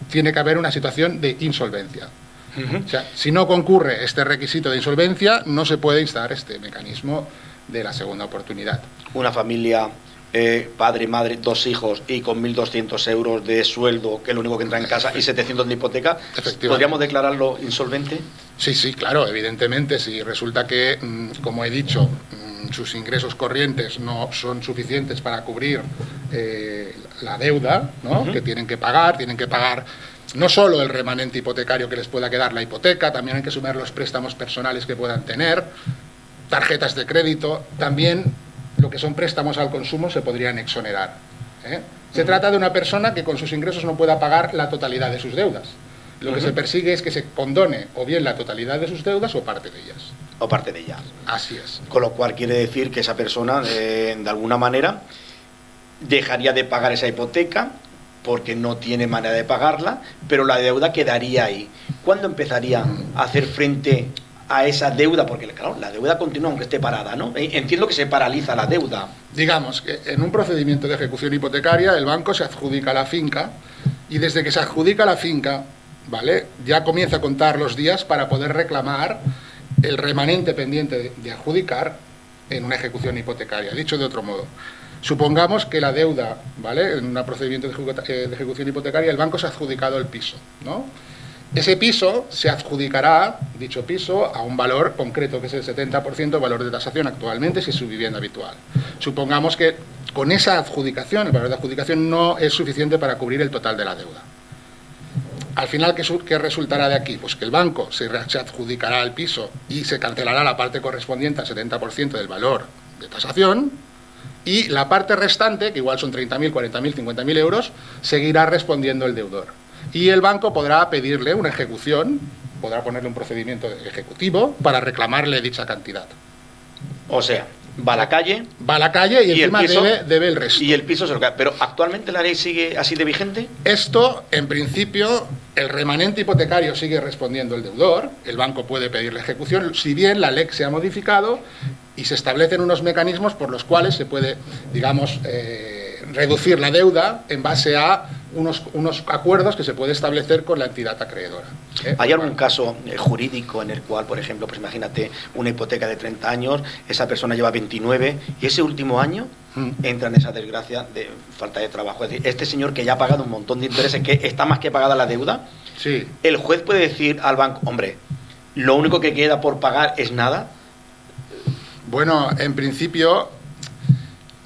tiene que haber una situación de insolvencia. O sea, si no concurre este requisito de insolvencia, no se puede instalar este mecanismo de la segunda oportunidad. Una familia, padre, madre, 2 hijos y con 1.200 euros de sueldo, que es lo único que entra en casa, y 700 de hipoteca, ¿podríamos declararlo insolvente? Sí, sí, claro, evidentemente. Si resulta que, como he dicho, sus ingresos corrientes no son suficientes para cubrir la deuda, ¿no? Que tienen que pagar no solo el remanente hipotecario que les pueda quedar la hipoteca, también hay que sumar los préstamos personales que puedan tener, tarjetas de crédito, también lo que son préstamos al consumo se podrían exonerar. Se trata de una persona que con sus ingresos no pueda pagar la totalidad de sus deudas. Lo que se persigue es que se condone o bien la totalidad de sus deudas o parte de ellas. O parte de ellas. Así es. Con lo cual quiere decir que esa persona, de alguna manera, dejaría de pagar esa hipoteca porque no tiene manera de pagarla, pero la deuda quedaría ahí. ¿Cuándo empezaría a hacer frente a esa deuda? Porque, claro, la deuda continúa aunque esté parada, ¿no? Entiendo que se paraliza la deuda. Digamos que en un procedimiento de ejecución hipotecaria el banco se adjudica la finca y desde que se adjudica la finca, ¿vale?, ya comienza a contar los días para poder reclamar el remanente pendiente de adjudicar en una ejecución hipotecaria. Dicho de otro modo, supongamos que la deuda, ¿vale?, en un procedimiento de ejecución hipotecaria el banco se ha adjudicado el piso, ¿no? Ese piso se adjudicará, dicho piso, a un valor concreto, que es el 70% valor de tasación actualmente, si es su vivienda habitual. Supongamos que con esa adjudicación, el valor de adjudicación no es suficiente para cubrir el total de la deuda. Al final, ¿qué resultará de aquí? Pues que el banco se adjudicará el piso y se cancelará la parte correspondiente al 70% del valor de tasación, y la parte restante, que igual son 30.000, 40.000, 50.000 euros, seguirá respondiendo el deudor. Y el banco podrá pedirle una ejecución, podrá ponerle un procedimiento ejecutivo para reclamarle dicha cantidad. O sea, va a la calle... Va a la calle y encima el piso, debe el resto. Y el piso se lo queda. Pero ¿actualmente la ley sigue así de vigente? Esto, en principio, el remanente hipotecario sigue respondiendo el deudor, el banco puede pedirle ejecución, si bien la ley se ha modificado y se establecen unos mecanismos por los cuales se puede, digamos, reducir la deuda en base a unos acuerdos que se puede establecer con la entidad acreedora. ¿Hay algún caso jurídico en el cual, por ejemplo, pues imagínate una hipoteca de 30 años, esa persona lleva 29 y ese último año entra en esa desgracia de falta de trabajo? Es decir, este señor que ya ha pagado un montón de intereses, que está más que pagada la deuda, sí, el juez puede decir al banco, hombre, lo único que queda por pagar es nada. Bueno, en principio...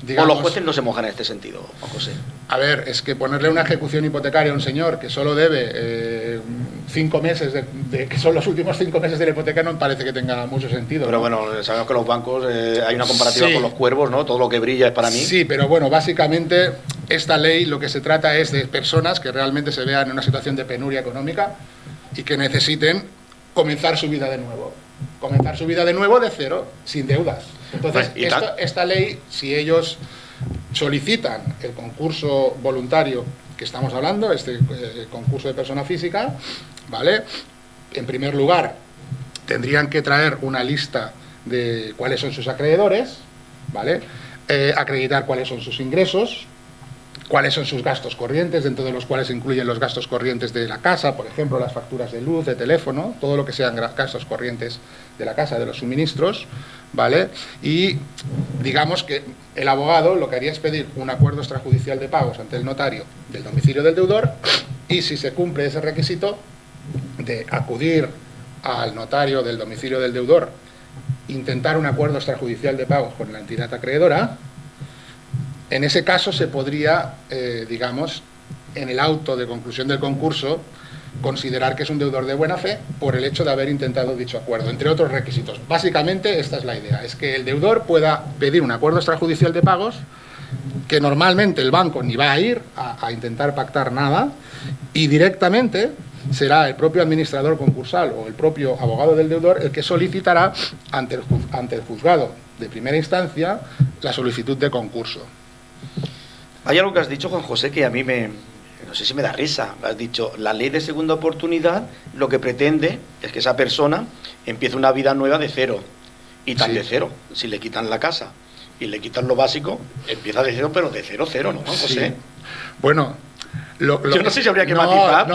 Digamos, o los jueces no se mojan en este sentido, Juan José. A ver, es que ponerle una ejecución hipotecaria a un señor que solo debe 5 meses, que son los últimos 5 meses de la hipoteca, no me parece que tenga mucho sentido. Pero ¿no? Bueno, sabemos que los bancos, hay una comparativa sí, con los cuervos, ¿no? Todo lo que brilla es para mí. Sí, pero bueno, básicamente esta ley lo que se trata es de personas que realmente se vean en una situación de penuria económica y que necesiten comenzar su vida de nuevo. Comenzar su vida de nuevo de cero, sin deudas. Entonces, esta ley, si ellos solicitan el concurso voluntario que estamos hablando, este concurso de persona física, ¿vale?, en primer lugar tendrían que traer una lista de cuáles son sus acreedores, ¿vale?, acreditar cuáles son sus ingresos, cuáles son sus gastos corrientes, dentro de los cuales incluyen los gastos corrientes de la casa, por ejemplo, las facturas de luz, de teléfono, todo lo que sean gastos corrientes de la casa, de los suministros, ¿vale? Y digamos que el abogado lo que haría es pedir un acuerdo extrajudicial de pagos ante el notario del domicilio del deudor, y si se cumple ese requisito de acudir al notario del domicilio del deudor, intentar un acuerdo extrajudicial de pagos con la entidad acreedora, en ese caso se podría, digamos, en el auto de conclusión del concurso, considerar que es un deudor de buena fe por el hecho de haber intentado dicho acuerdo, entre otros requisitos. Básicamente esta es la idea, es que el deudor pueda pedir un acuerdo extrajudicial de pagos, que normalmente el banco ni va a ir a intentar pactar nada, y directamente será el propio administrador concursal o el propio abogado del deudor el que solicitará ante el juzgado de primera instancia la solicitud de concurso. Hay algo que has dicho, Juan José, que a mí no sé si me da risa. Has dicho, la ley de segunda oportunidad lo que pretende es que esa persona empiece una vida nueva de cero. Y tan de cero. Si le quitan la casa y le quitan lo básico, empieza de cero, pero de cero, no, Juan José. Sí. Bueno, yo no sé si habría que matizar.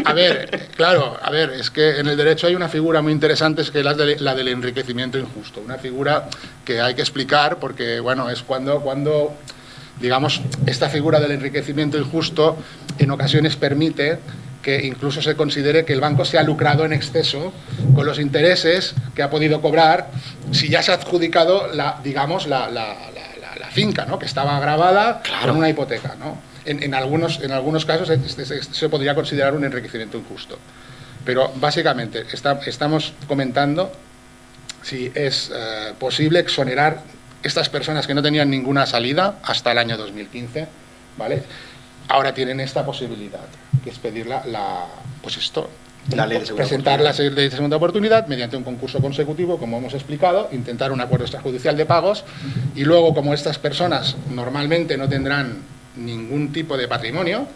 A ver, claro, es que en el derecho hay una figura muy interesante, es que la del enriquecimiento injusto. Una figura que hay que explicar porque, bueno, es cuando digamos, esta figura del enriquecimiento injusto en ocasiones permite que incluso se considere que el banco se ha lucrado en exceso con los intereses que ha podido cobrar si ya se ha adjudicado la finca, ¿no?, que estaba grabada con una hipoteca, ¿no? En algunos casos se podría considerar un enriquecimiento injusto. Pero básicamente estamos comentando si es posible exonerar estas personas que no tenían ninguna salida hasta el año 2015, ¿vale? Ahora tienen esta posibilidad, que es pedir La ley de segunda presentar la ley de segunda oportunidad mediante un concurso consecutivo, como hemos explicado, intentar un acuerdo extrajudicial de pagos y luego, como estas personas normalmente no tendrán ningún tipo de patrimonio,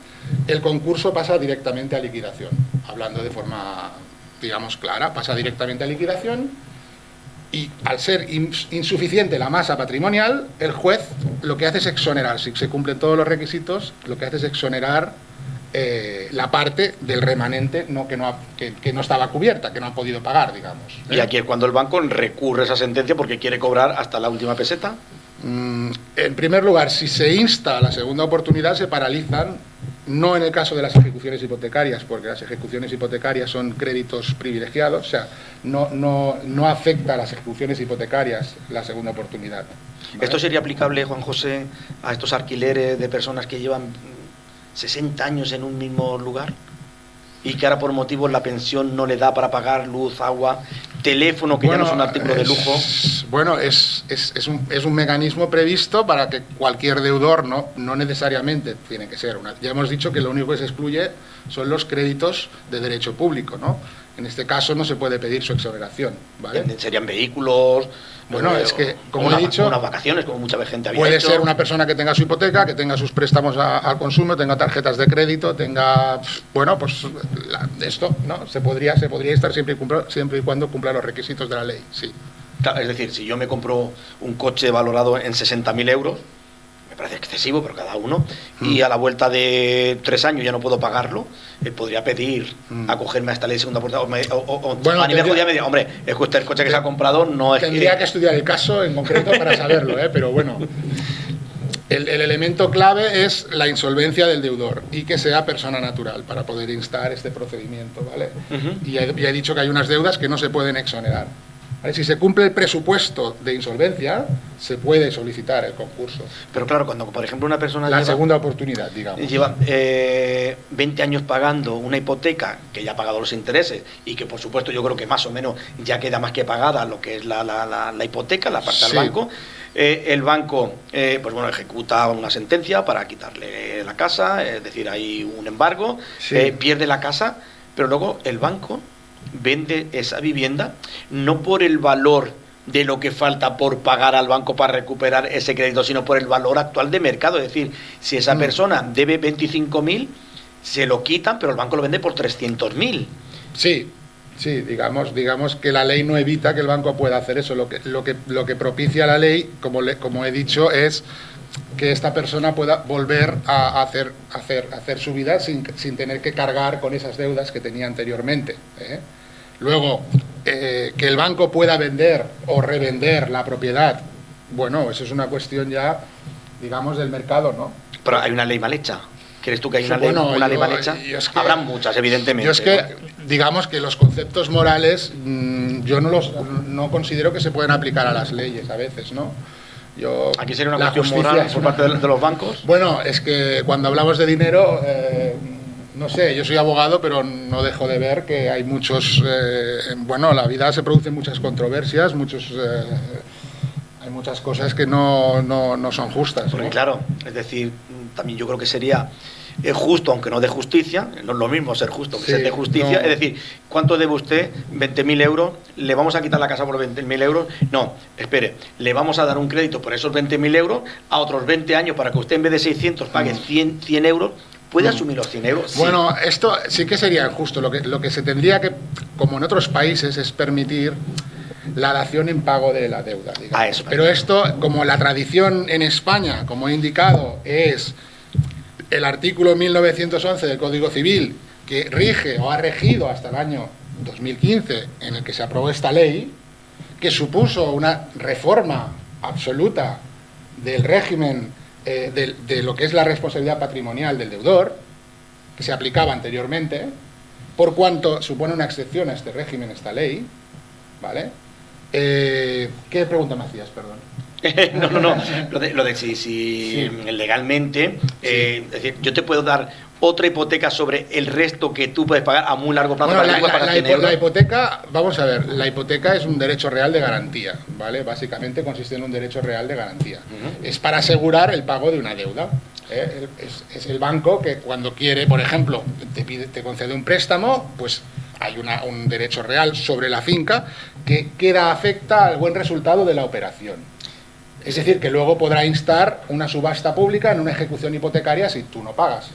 el concurso pasa directamente a liquidación. Hablando de forma, digamos, clara, pasa directamente a liquidación y al ser insuficiente la masa patrimonial, el juez lo que hace es exonerar, si se cumplen todos los requisitos, lo que hace es exonerar la parte del remanente que no estaba cubierta, que no ha podido pagar, digamos. Y aquí es cuando el banco recurre esa sentencia porque quiere cobrar hasta la última peseta. En primer lugar, si se insta a la segunda oportunidad, se paralizan, no en el caso de las ejecuciones hipotecarias, porque las ejecuciones hipotecarias son créditos privilegiados, o sea, no afecta a las ejecuciones hipotecarias la segunda oportunidad. ¿Vale? ¿Esto sería aplicable, Juan José, a estos alquileres de personas que llevan 60 años en un mismo lugar y que ahora por motivos la pensión no le da para pagar luz, agua, teléfono, que ya no es un artículo de lujo? Bueno, es un mecanismo previsto para que cualquier deudor, no necesariamente tiene que ser ya hemos dicho que lo único que se excluye son los créditos de derecho público, ¿no? En este caso no se puede pedir su exoneración, ¿vale? Serían vehículos. Bueno, es que, como he dicho, unas vacaciones, como mucha gente había puede hecho. ser una persona que tenga su hipoteca, que tenga sus préstamos al consumo, tenga tarjetas de crédito, tenga, bueno, pues esto, ¿no? Se podría estar siempre y cuando cumpla los requisitos de la ley, sí. Claro, es decir, si yo me compro un coche valorado en 60.000 euros, me parece excesivo, pero cada uno, y a la vuelta de 3 años ya no puedo pagarlo, podría pedir acogerme a esta ley de segunda oportunidad, bueno, a nivel judicial me diría, hombre, es que usted el coche que se ha comprado no es Tendría que estudiar el caso en concreto para saberlo, pero bueno, el elemento clave es la insolvencia del deudor y que sea persona natural para poder instar este procedimiento, ¿vale? Y ya he dicho que hay unas deudas que no se pueden exonerar. Si se cumple el presupuesto de insolvencia, se puede solicitar el concurso. Pero claro, cuando, por ejemplo, una persona la segunda oportunidad, digamos. Lleva 20 años pagando una hipoteca que ya ha pagado los intereses y que, por supuesto, yo creo que más o menos ya queda más que pagada lo que es la hipoteca, la parte del banco. El banco, pues bueno, ejecuta una sentencia para quitarle la casa, es decir, hay un embargo, pierde la casa, pero luego el banco vende esa vivienda no por el valor de lo que falta por pagar al banco para recuperar ese crédito, sino por el valor actual de mercado. Es decir, si esa persona debe 25.000, se lo quitan, pero el banco lo vende por 300.000. Sí, digamos que la ley no evita que el banco pueda hacer eso. Lo que propicia la ley, como he dicho, es que esta persona pueda volver a hacer su vida sin tener que cargar con esas deudas que tenía anteriormente, ¿eh? Luego, que el banco pueda vender o revender la propiedad, bueno, eso es una cuestión ya, digamos, del mercado, ¿no? Pero hay una ley mal hecha. ¿Crees tú que hay una ley mal hecha? Habrá muchas, evidentemente. Yo es que, digamos que los conceptos morales, yo no considero que se puedan aplicar a las leyes a veces, ¿no? Aquí sería una cuestión moral por parte de los bancos. Bueno, es que cuando hablamos de dinero, no sé, yo soy abogado, pero no dejo de ver que hay muchos, bueno, la vida se producen muchas controversias, hay muchas cosas que no son justas, ¿no? Porque claro, es decir, también yo creo que sería justo, aunque no de justicia, no es lo mismo ser justo que ser de justicia, es decir, ¿cuánto debe usted? 20.000 euros, ¿le vamos a quitar la casa por 20.000 euros? No, espere, le vamos a dar un crédito por esos 20.000 euros a otros 20 años para que usted en vez de 600 pague 100 euros, ¿puede asumir los 100 euros? Sí. Bueno, esto sí que sería injusto, lo que se tendría que, como en otros países, es permitir la dación en pago de la deuda, digamos. Pero esto, como la tradición en España, como he indicado, es el artículo 1911 del Código Civil, que rige o ha regido hasta el año 2015, en el que se aprobó esta ley, que supuso una reforma absoluta del régimen de lo que es la responsabilidad patrimonial del deudor, que se aplicaba anteriormente, por cuanto supone una excepción a este régimen, esta ley, ¿vale? ¿Qué pregunta me hacías, perdón? No. Lo de si legalmente, es decir, yo te puedo dar otra hipoteca sobre el resto que tú puedes pagar a muy largo plazo. Bueno, la hipoteca, vamos a ver, la hipoteca es un derecho real de garantía, ¿vale? Básicamente consiste en un derecho real de garantía. Es para asegurar el pago de una deuda. Es el banco que cuando quiere, por ejemplo, te concede un préstamo, pues hay un derecho real sobre la finca que afecta al buen resultado de la operación. Es decir, que luego podrá instar una subasta pública en una ejecución hipotecaria si tú no pagas.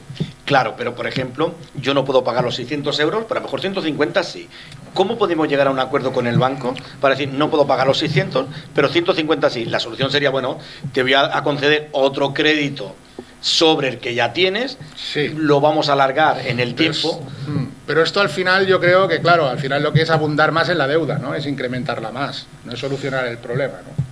Claro, pero por ejemplo, yo no puedo pagar los 600 euros, pero a lo mejor 150 sí. ¿Cómo podemos llegar a un acuerdo con el banco para decir, no puedo pagar los 600, pero 150 sí? La solución sería, bueno, te voy a conceder otro crédito sobre el que ya tienes, sí, lo vamos a alargar en el tiempo. Pero esto al final yo creo que, claro, al final lo que es abundar más en la deuda, ¿no? Es incrementarla más, no es solucionar el problema, ¿no?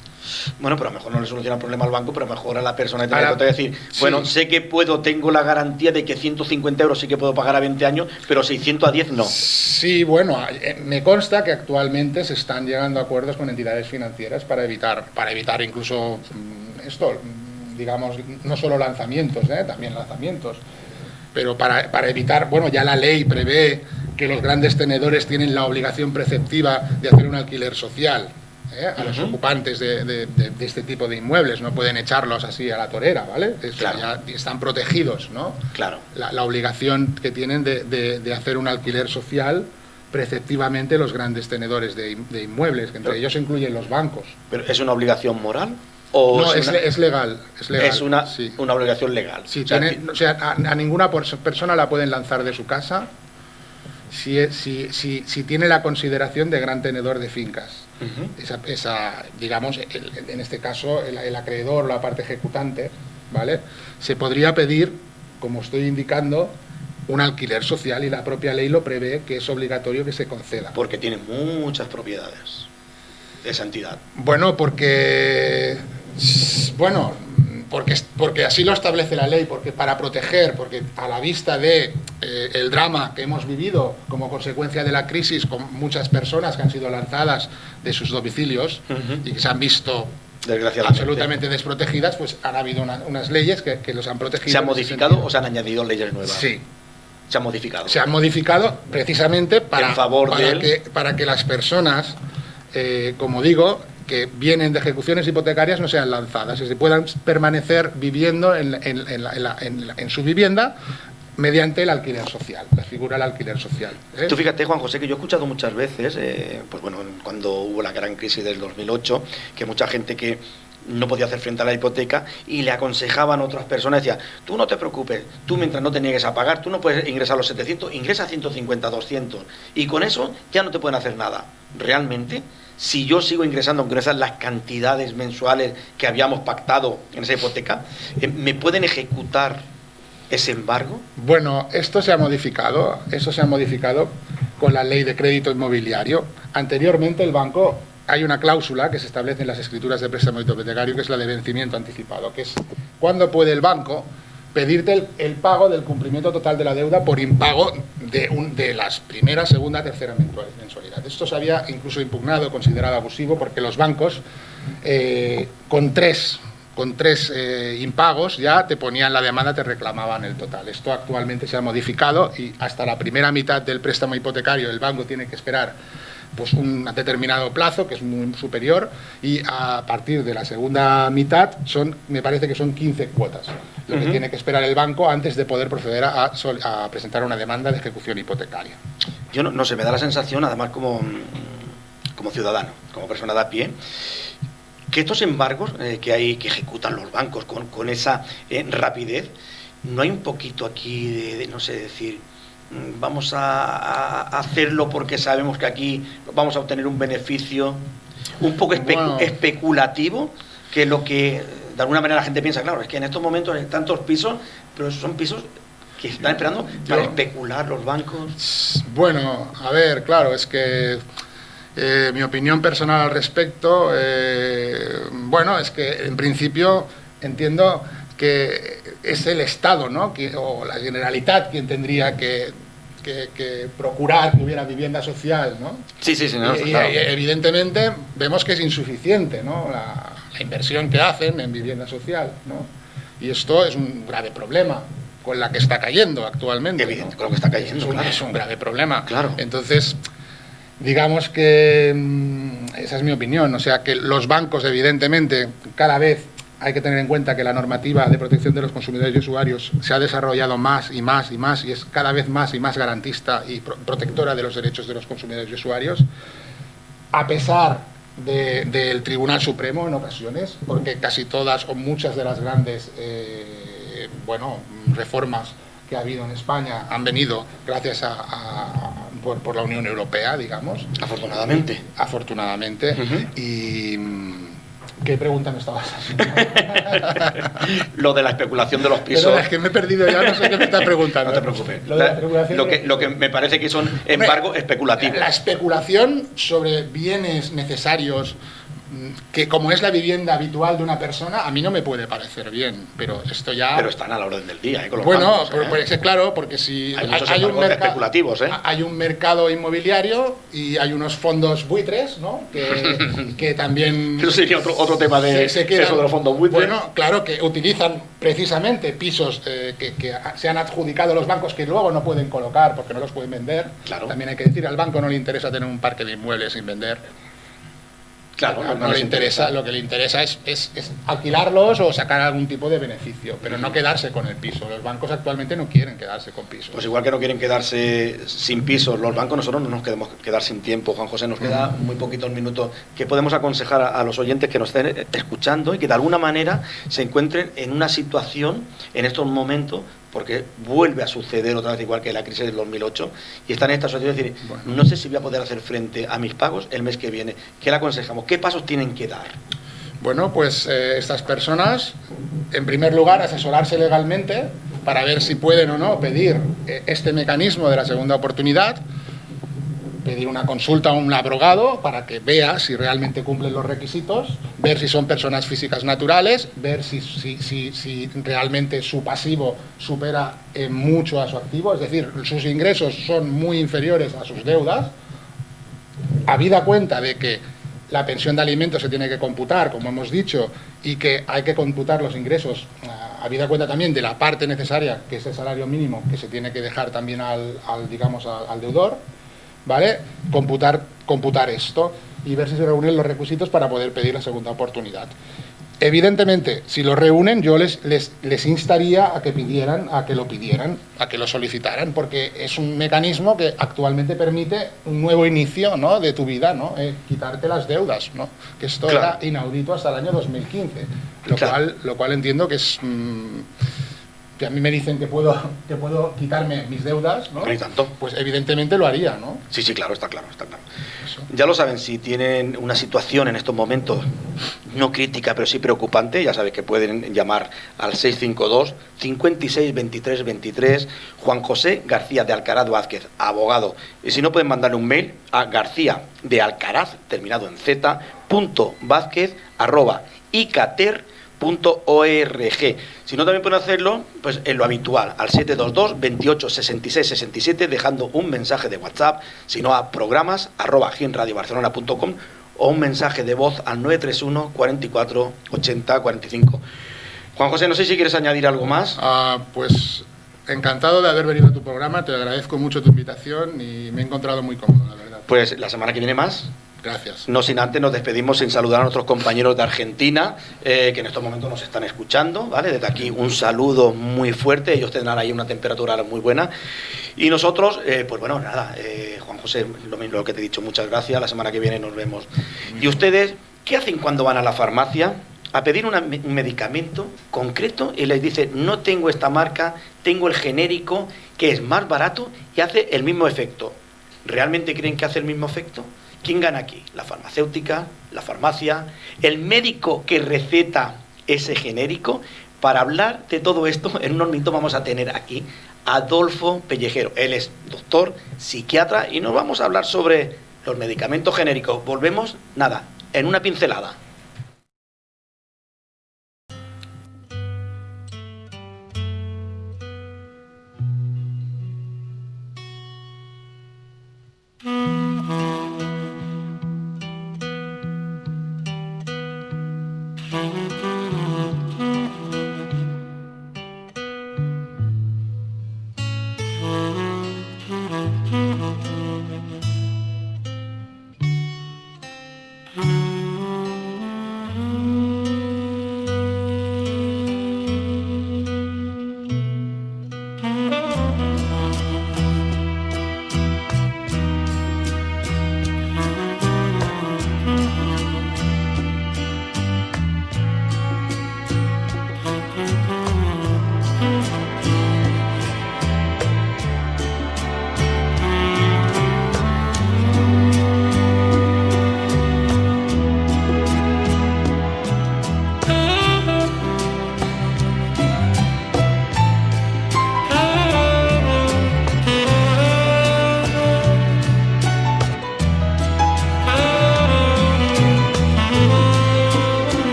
Bueno, pero a lo mejor no le soluciona el problema al banco, pero a lo mejor a la persona que te decir, bueno, sí, sé que tengo la garantía de que 150 euros sí que puedo pagar a 20 años, pero 600 a 10 no. Sí, bueno, me consta que actualmente se están llegando a acuerdos con entidades financieras para evitar incluso esto, digamos, no solo lanzamientos, también lanzamientos, pero para evitar, bueno, ya la ley prevé que los grandes tenedores tienen la obligación preceptiva de hacer un alquiler social a los ocupantes de este tipo de inmuebles, no pueden echarlos así a la torera, ¿vale? Claro. Ya están protegidos, ¿no? Claro. La obligación que tienen de hacer un alquiler social preceptivamente los grandes tenedores de inmuebles, que entre ellos incluyen los bancos. ¿Pero es una obligación moral? ¿O no, es legal. Es una obligación legal. Sí, a ninguna persona la pueden lanzar de su casa si tiene la consideración de gran tenedor de fincas. Digamos, en este caso, el acreedor, la parte ejecutante, ¿vale? Se podría pedir, como estoy indicando, un alquiler social y la propia ley lo prevé, que es obligatorio que se conceda. Porque tiene muchas propiedades esa entidad. Bueno, porque así lo establece la ley, porque para proteger, porque a la vista de el drama que hemos vivido como consecuencia de la crisis con muchas personas que han sido lanzadas de sus domicilios y que se han visto absolutamente desprotegidas, pues han habido unas leyes que los han protegido. ¿Se han modificado o se han añadido leyes nuevas? Sí. Se han modificado. Se han modificado precisamente para que las personas, como digo, que vienen de ejecuciones hipotecarias no sean lanzadas, es decir, puedan permanecer viviendo en su vivienda mediante el alquiler social, la figura del alquiler social. Tú fíjate, Juan José, que yo he escuchado muchas veces, pues bueno, cuando hubo la gran crisis del 2008, que mucha gente que no podía hacer frente a la hipoteca y le aconsejaban a otras personas, decía, tú no te preocupes, tú mientras no te niegues a pagar, tú no puedes ingresar a los 700, ingresa a 150, 200, y con eso ya no te pueden hacer nada. Realmente, si yo sigo ingresando, aunque no sean las cantidades mensuales que habíamos pactado en esa hipoteca, ¿me pueden ejecutar ese embargo? Bueno, eso se ha modificado con la ley de crédito inmobiliario. Anteriormente el banco, hay una cláusula que se establece en las escrituras de préstamo hipotecario, que es la de vencimiento anticipado, que es cuando puede el banco pedirte el pago del cumplimiento total de la deuda por impago de las primera, segunda, tercera mensualidad. Esto se había incluso impugnado, considerado abusivo, porque los bancos con tres impagos ya te ponían la demanda, te reclamaban el total. Esto actualmente se ha modificado y hasta la primera mitad del préstamo hipotecario el banco tiene que esperar pues un determinado plazo, que es muy superior, y a partir de la segunda mitad me parece que son 15 cuotas lo que tiene que esperar el banco antes de poder proceder a presentar una demanda de ejecución hipotecaria. Yo no sé, me da la sensación, además como ciudadano, como persona de a pie, que estos embargos que ejecutan los bancos con esa rapidez, no hay un poquito aquí de no sé, decir, vamos a hacerlo porque sabemos que aquí vamos a obtener un beneficio un poco especulativo, que es lo que de alguna manera la gente piensa. Claro, es que en estos momentos hay tantos pisos, pero son pisos que están esperando para especular los bancos. Bueno, a ver, claro, es que mi opinión personal al respecto, es que en principio entiendo que es el Estado, ¿no? O la Generalitat quien tendría que procurar que hubiera vivienda social, ¿no? Sí, no, claro. Y evidentemente vemos que es insuficiente, ¿no? La inversión que hacen en vivienda social, ¿no? Y esto es un grave problema con la que está cayendo actualmente. Evidente, con lo que está cayendo, es un grave problema. Claro. Entonces, digamos que esa es mi opinión, o sea que los bancos evidentemente cada vez hay que tener en cuenta que la normativa de protección de los consumidores y usuarios se ha desarrollado más y más y más y es cada vez más y más garantista y protectora de los derechos de los consumidores y usuarios, a pesar del Tribunal Supremo en ocasiones, porque casi todas o muchas de las grandes reformas que ha habido en España han venido gracias por la Unión Europea, digamos. Afortunadamente. Afortunadamente. Y ¿qué pregunta me estabas haciendo? Lo de la especulación de los pisos. Pero es que me he perdido ya, no sé qué me estás preguntando. No te preocupes. Lo de la especulación Lo que me parece que son embargos especulativos. La especulación sobre bienes necesarios, que como es la vivienda habitual de una persona, a mí no me puede parecer bien, pero esto ya... Pero están a la orden del día, con los bueno, bancos, pues, claro, porque si hay un mercado especulativos, hay un mercado inmobiliario y hay unos fondos buitres, ¿no? Que también... Eso sería otro tema de eso de los fondos buitres. Bueno, claro, que utilizan precisamente pisos que se han adjudicado los bancos que luego no pueden colocar porque no los pueden vender. Claro. También hay que decir, al banco no le interesa tener un parque de inmuebles sin vender. Claro, no le interesa, lo que le interesa es alquilarlos o sacar algún tipo de beneficio, pero no quedarse con el piso. Los bancos actualmente no quieren quedarse con pisos. Pues igual que no quieren quedarse sin pisos los bancos, nosotros no nos queremos quedar sin tiempo. Juan José, nos queda muy poquitos minutos. ¿Qué podemos aconsejar a los oyentes que nos estén escuchando y que de alguna manera se encuentren en una situación en estos momentos, porque vuelve a suceder otra vez igual que la crisis del 2008 y están en esta situación de decir, no sé si voy a poder hacer frente a mis pagos el mes que viene? ¿Qué le aconsejamos? ¿Qué pasos tienen que dar? Bueno, pues estas personas, en primer lugar, asesorarse legalmente para ver si pueden o no pedir este mecanismo de la segunda oportunidad, pedir una consulta a un abogado para que vea si realmente cumplen los requisitos, ver si son personas físicas naturales, ver si realmente su pasivo supera mucho a su activo, es decir, sus ingresos son muy inferiores a sus deudas, habida cuenta de que la pensión de alimentos se tiene que computar, como hemos dicho, y que hay que computar los ingresos, habida cuenta también de la parte necesaria, que es el salario mínimo, que se tiene que dejar también al deudor, ¿vale? Computar esto y ver si se reúnen los requisitos para poder pedir la segunda oportunidad. Evidentemente, si lo reúnen, yo les instaría a que lo pidieran, a que lo solicitaran, porque es un mecanismo que actualmente permite un nuevo inicio, ¿no?, de tu vida, ¿no? Quitarte las deudas, ¿no? Que esto era inaudito hasta el año 2015, lo cual entiendo que es... que a mí me dicen que puedo quitarme mis deudas, ¿no? Ni tanto. Pues evidentemente lo haría, ¿no? Sí, claro, está claro. Eso. Ya lo saben, si tienen una situación en estos momentos no crítica, pero sí preocupante, ya sabes que pueden llamar al 652 56 23 23, Juan José García de Alcaraz Vázquez, abogado. Y si no, pueden mandarle un mail a García de Alcaraz, terminado en z, .vázquez@icater.org. Si no, también pueden hacerlo pues en lo habitual, al 722 28 66 67, dejando un mensaje de WhatsApp, si no a programas@ginradiobarcelona.com o un mensaje de voz al 931 44 80 45. Juan José, no sé si quieres añadir algo más. Pues encantado de haber venido a tu programa, te agradezco mucho tu invitación y me he encontrado muy cómodo, la verdad. Pues la semana que viene más. Gracias. No sin antes nos despedimos sin saludar a nuestros compañeros de Argentina, que en estos momentos nos están escuchando, ¿vale? Desde aquí un saludo muy fuerte, ellos tendrán ahí una temperatura muy buena. Y nosotros, pues bueno, nada, Juan José, lo mismo que te he dicho, muchas gracias, la semana que viene nos vemos. ¿Y ustedes qué hacen cuando van a la farmacia a pedir un medicamento concreto y les dice, no tengo esta marca, tengo el genérico, que es más barato y hace el mismo efecto? ¿Realmente creen que hace el mismo efecto? ¿Quién gana aquí? ¿La farmacéutica? ¿La farmacia? ¿El médico que receta ese genérico? Para hablar de todo esto, en unos minutos vamos a tener aquí a Adolfo Pellejero. Él es doctor, psiquiatra, y nos vamos a hablar sobre los medicamentos genéricos. Volvemos, nada, en una pincelada.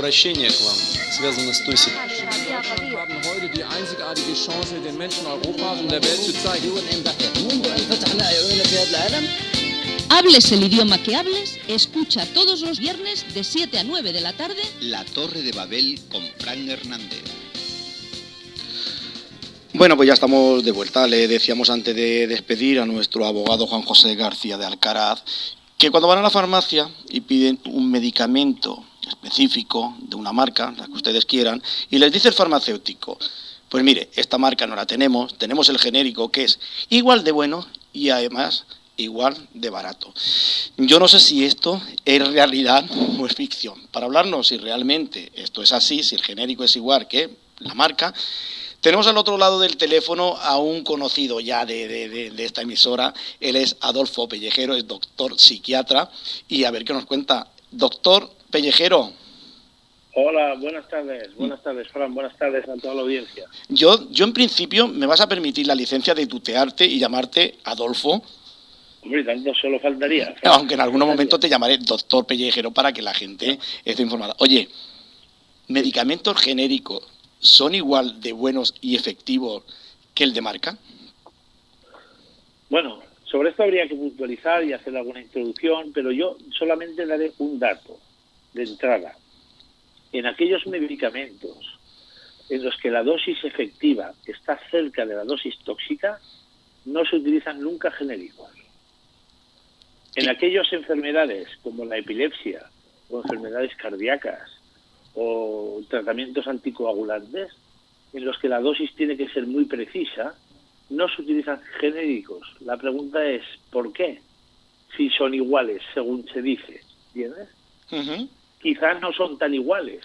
обращение к вам связано с той ситуацией. haben heute die einzigartige Chance, den Menschen Europas und der Welt zu zeigen. Hables el idioma que hables, escucha todos los viernes de 7 a 9 de la tarde La Torre de Babel con Fran Hernández. Bueno, pues ya estamos de vuelta. Le decíamos antes de despedir a nuestro abogado Juan José García de Alcaraz que cuando van a la farmacia y piden un medicamento específico de una marca, la que ustedes quieran, y les dice el farmacéutico, pues mire, esta marca no la tenemos, tenemos el genérico que es igual de bueno y además igual de barato. Yo no sé si esto es realidad o es ficción. Para hablarnos si realmente esto es así, si el genérico es igual que la marca, tenemos al otro lado del teléfono a un conocido ya de esta emisora. Él es Adolfo Pellejero, es doctor psiquiatra, y a ver qué nos cuenta. Doctor Pellejero. Hola, buenas tardes, Fran, buenas tardes a toda la audiencia. Yo en principio me vas a permitir la licencia de tutearte y llamarte Adolfo. Hombre, tanto solo faltaría. Fran. Aunque en algún momento te llamaré doctor Pellejero para que la gente esté informada. Oye, ¿medicamentos genéricos son igual de buenos y efectivos que el de marca? Bueno, sobre esto habría que puntualizar y hacer alguna introducción, pero yo solamente daré un dato de entrada. En aquellos medicamentos en los que la dosis efectiva está cerca de la dosis tóxica, no se utilizan nunca genéricos. En aquellas enfermedades como la epilepsia o enfermedades cardíacas o tratamientos anticoagulantes, en los que la dosis tiene que ser muy precisa, no se utilizan genéricos. La pregunta es, ¿por qué? Si son iguales, según se dice, ¿entiendes? Uh-huh. Quizás no son tan iguales.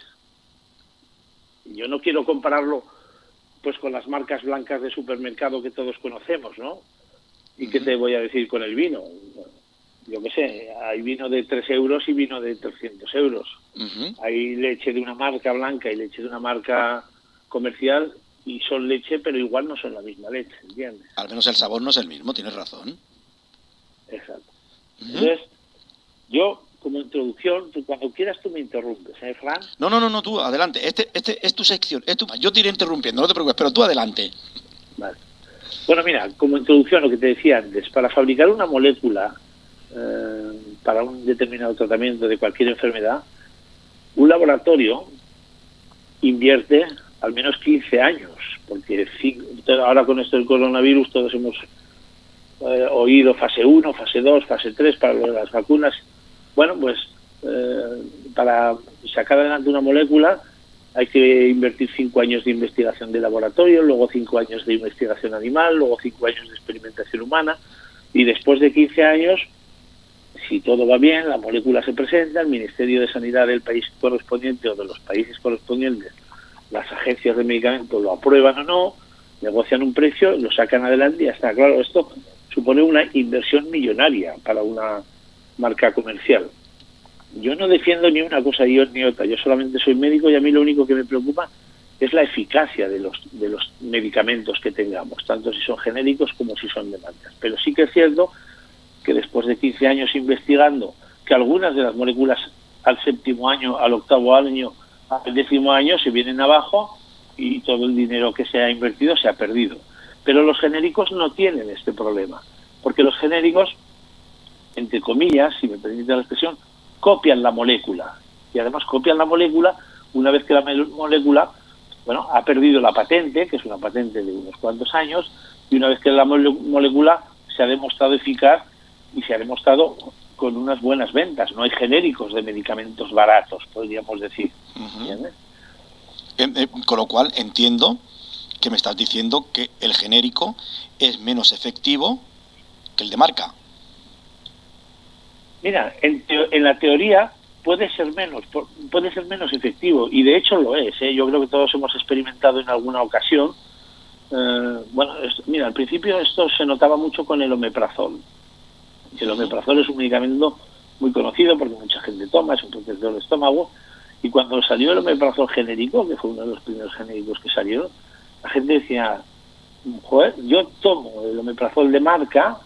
Yo no quiero compararlo pues con las marcas blancas de supermercado que todos conocemos, ¿no? ¿Y qué te voy a decir con el vino? Yo qué sé, hay vino de 3 euros y vino de 300 euros. Uh-huh. Hay leche de una marca blanca y leche de una marca comercial y son leche, pero igual no son la misma leche, ¿entiendes? Al menos el sabor no es el mismo, tienes razón. Exacto. Uh-huh. Entonces, yo, como introducción, cuando quieras tú me interrumpes, ¿eh, Fran? No, tú, adelante. Este es tu sección. Yo te iré interrumpiendo, no te preocupes, pero tú adelante. Vale. Bueno, mira, como introducción, lo que te decía antes, para fabricar una molécula para un determinado tratamiento de cualquier enfermedad, un laboratorio invierte al menos 15 años, porque ahora con esto del coronavirus todos hemos oído fase 1, fase 2, fase 3 para las vacunas. Bueno, pues para sacar adelante una molécula hay que invertir 5 años de investigación de laboratorio, luego 5 años de investigación animal, luego 5 años de experimentación humana, y después de 15 años, si todo va bien, la molécula se presenta, el Ministerio de Sanidad del país correspondiente o de los países correspondientes, las agencias de medicamentos lo aprueban o no, negocian un precio, lo sacan adelante y ya está. Claro, esto supone una inversión millonaria para una marca comercial. Yo no defiendo ni una cosa ni otra, yo solamente soy médico y a mí lo único que me preocupa es la eficacia de los medicamentos que tengamos, tanto si son genéricos como si son de marcas. Pero sí que es cierto que después de 15 años investigando, que algunas de las moléculas al 7º año, al 8º año, al 10º año se vienen abajo y todo el dinero que se ha invertido se ha perdido. Pero los genéricos no tienen este problema, porque los genéricos, entre comillas, si me permite la expresión, copian la molécula. Y además copian la molécula una vez que la molécula, bueno, ha perdido la patente, que es una patente de unos cuantos años, y una vez que la molécula se ha demostrado eficaz y se ha demostrado con unas buenas ventas. No hay genéricos de medicamentos baratos, podríamos decir. ¿Entiendes? Con lo cual entiendo que me estás diciendo que el genérico es menos efectivo que el de marca. Mira, en la teoría puede ser menos efectivo, y de hecho lo es, ¿eh? Yo creo que todos hemos experimentado en alguna ocasión. Mira, al principio esto se notaba mucho con el omeprazol. El omeprazol es un medicamento muy conocido porque mucha gente toma, es un protector del estómago, y cuando salió el omeprazol genérico, que fue uno de los primeros genéricos que salieron, la gente decía, joder, yo tomo el omeprazol de marca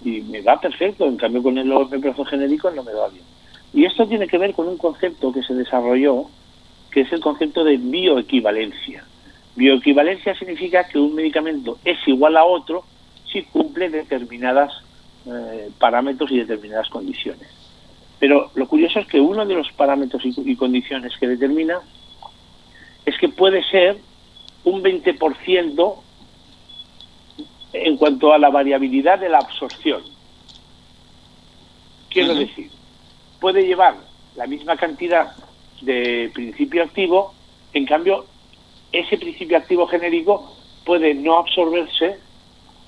y me va perfecto, en cambio con el omeprazol genérico no me va bien. Y esto tiene que ver con un concepto que se desarrolló que es el concepto de bioequivalencia. Bioequivalencia significa que un medicamento es igual a otro si cumple determinadas parámetros y determinadas condiciones. Pero lo curioso es que uno de los parámetros y condiciones que determina es que puede ser un 20% en cuanto a la variabilidad de la absorción. Quiero decir, puede llevar la misma cantidad de principio activo, en cambio, ese principio activo genérico puede no absorberse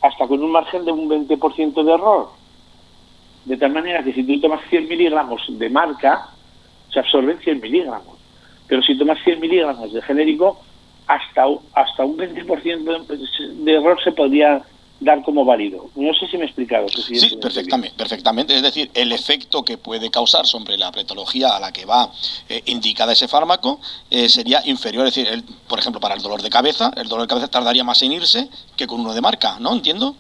hasta con un margen de un 20% de error. De tal manera que si tú tomas 100 miligramos de marca, se absorben 100 miligramos. Pero si tomas 100 miligramos de genérico, hasta un 20% de error se podría dar como válido. No sé si me he explicado. Sí, perfectamente. Es decir, el efecto que puede causar sobre la patología a la que va indicada ese fármaco sería inferior. Es decir, por ejemplo, para el dolor de cabeza tardaría más en irse que con uno de marca, ¿no? ¿Entiendo?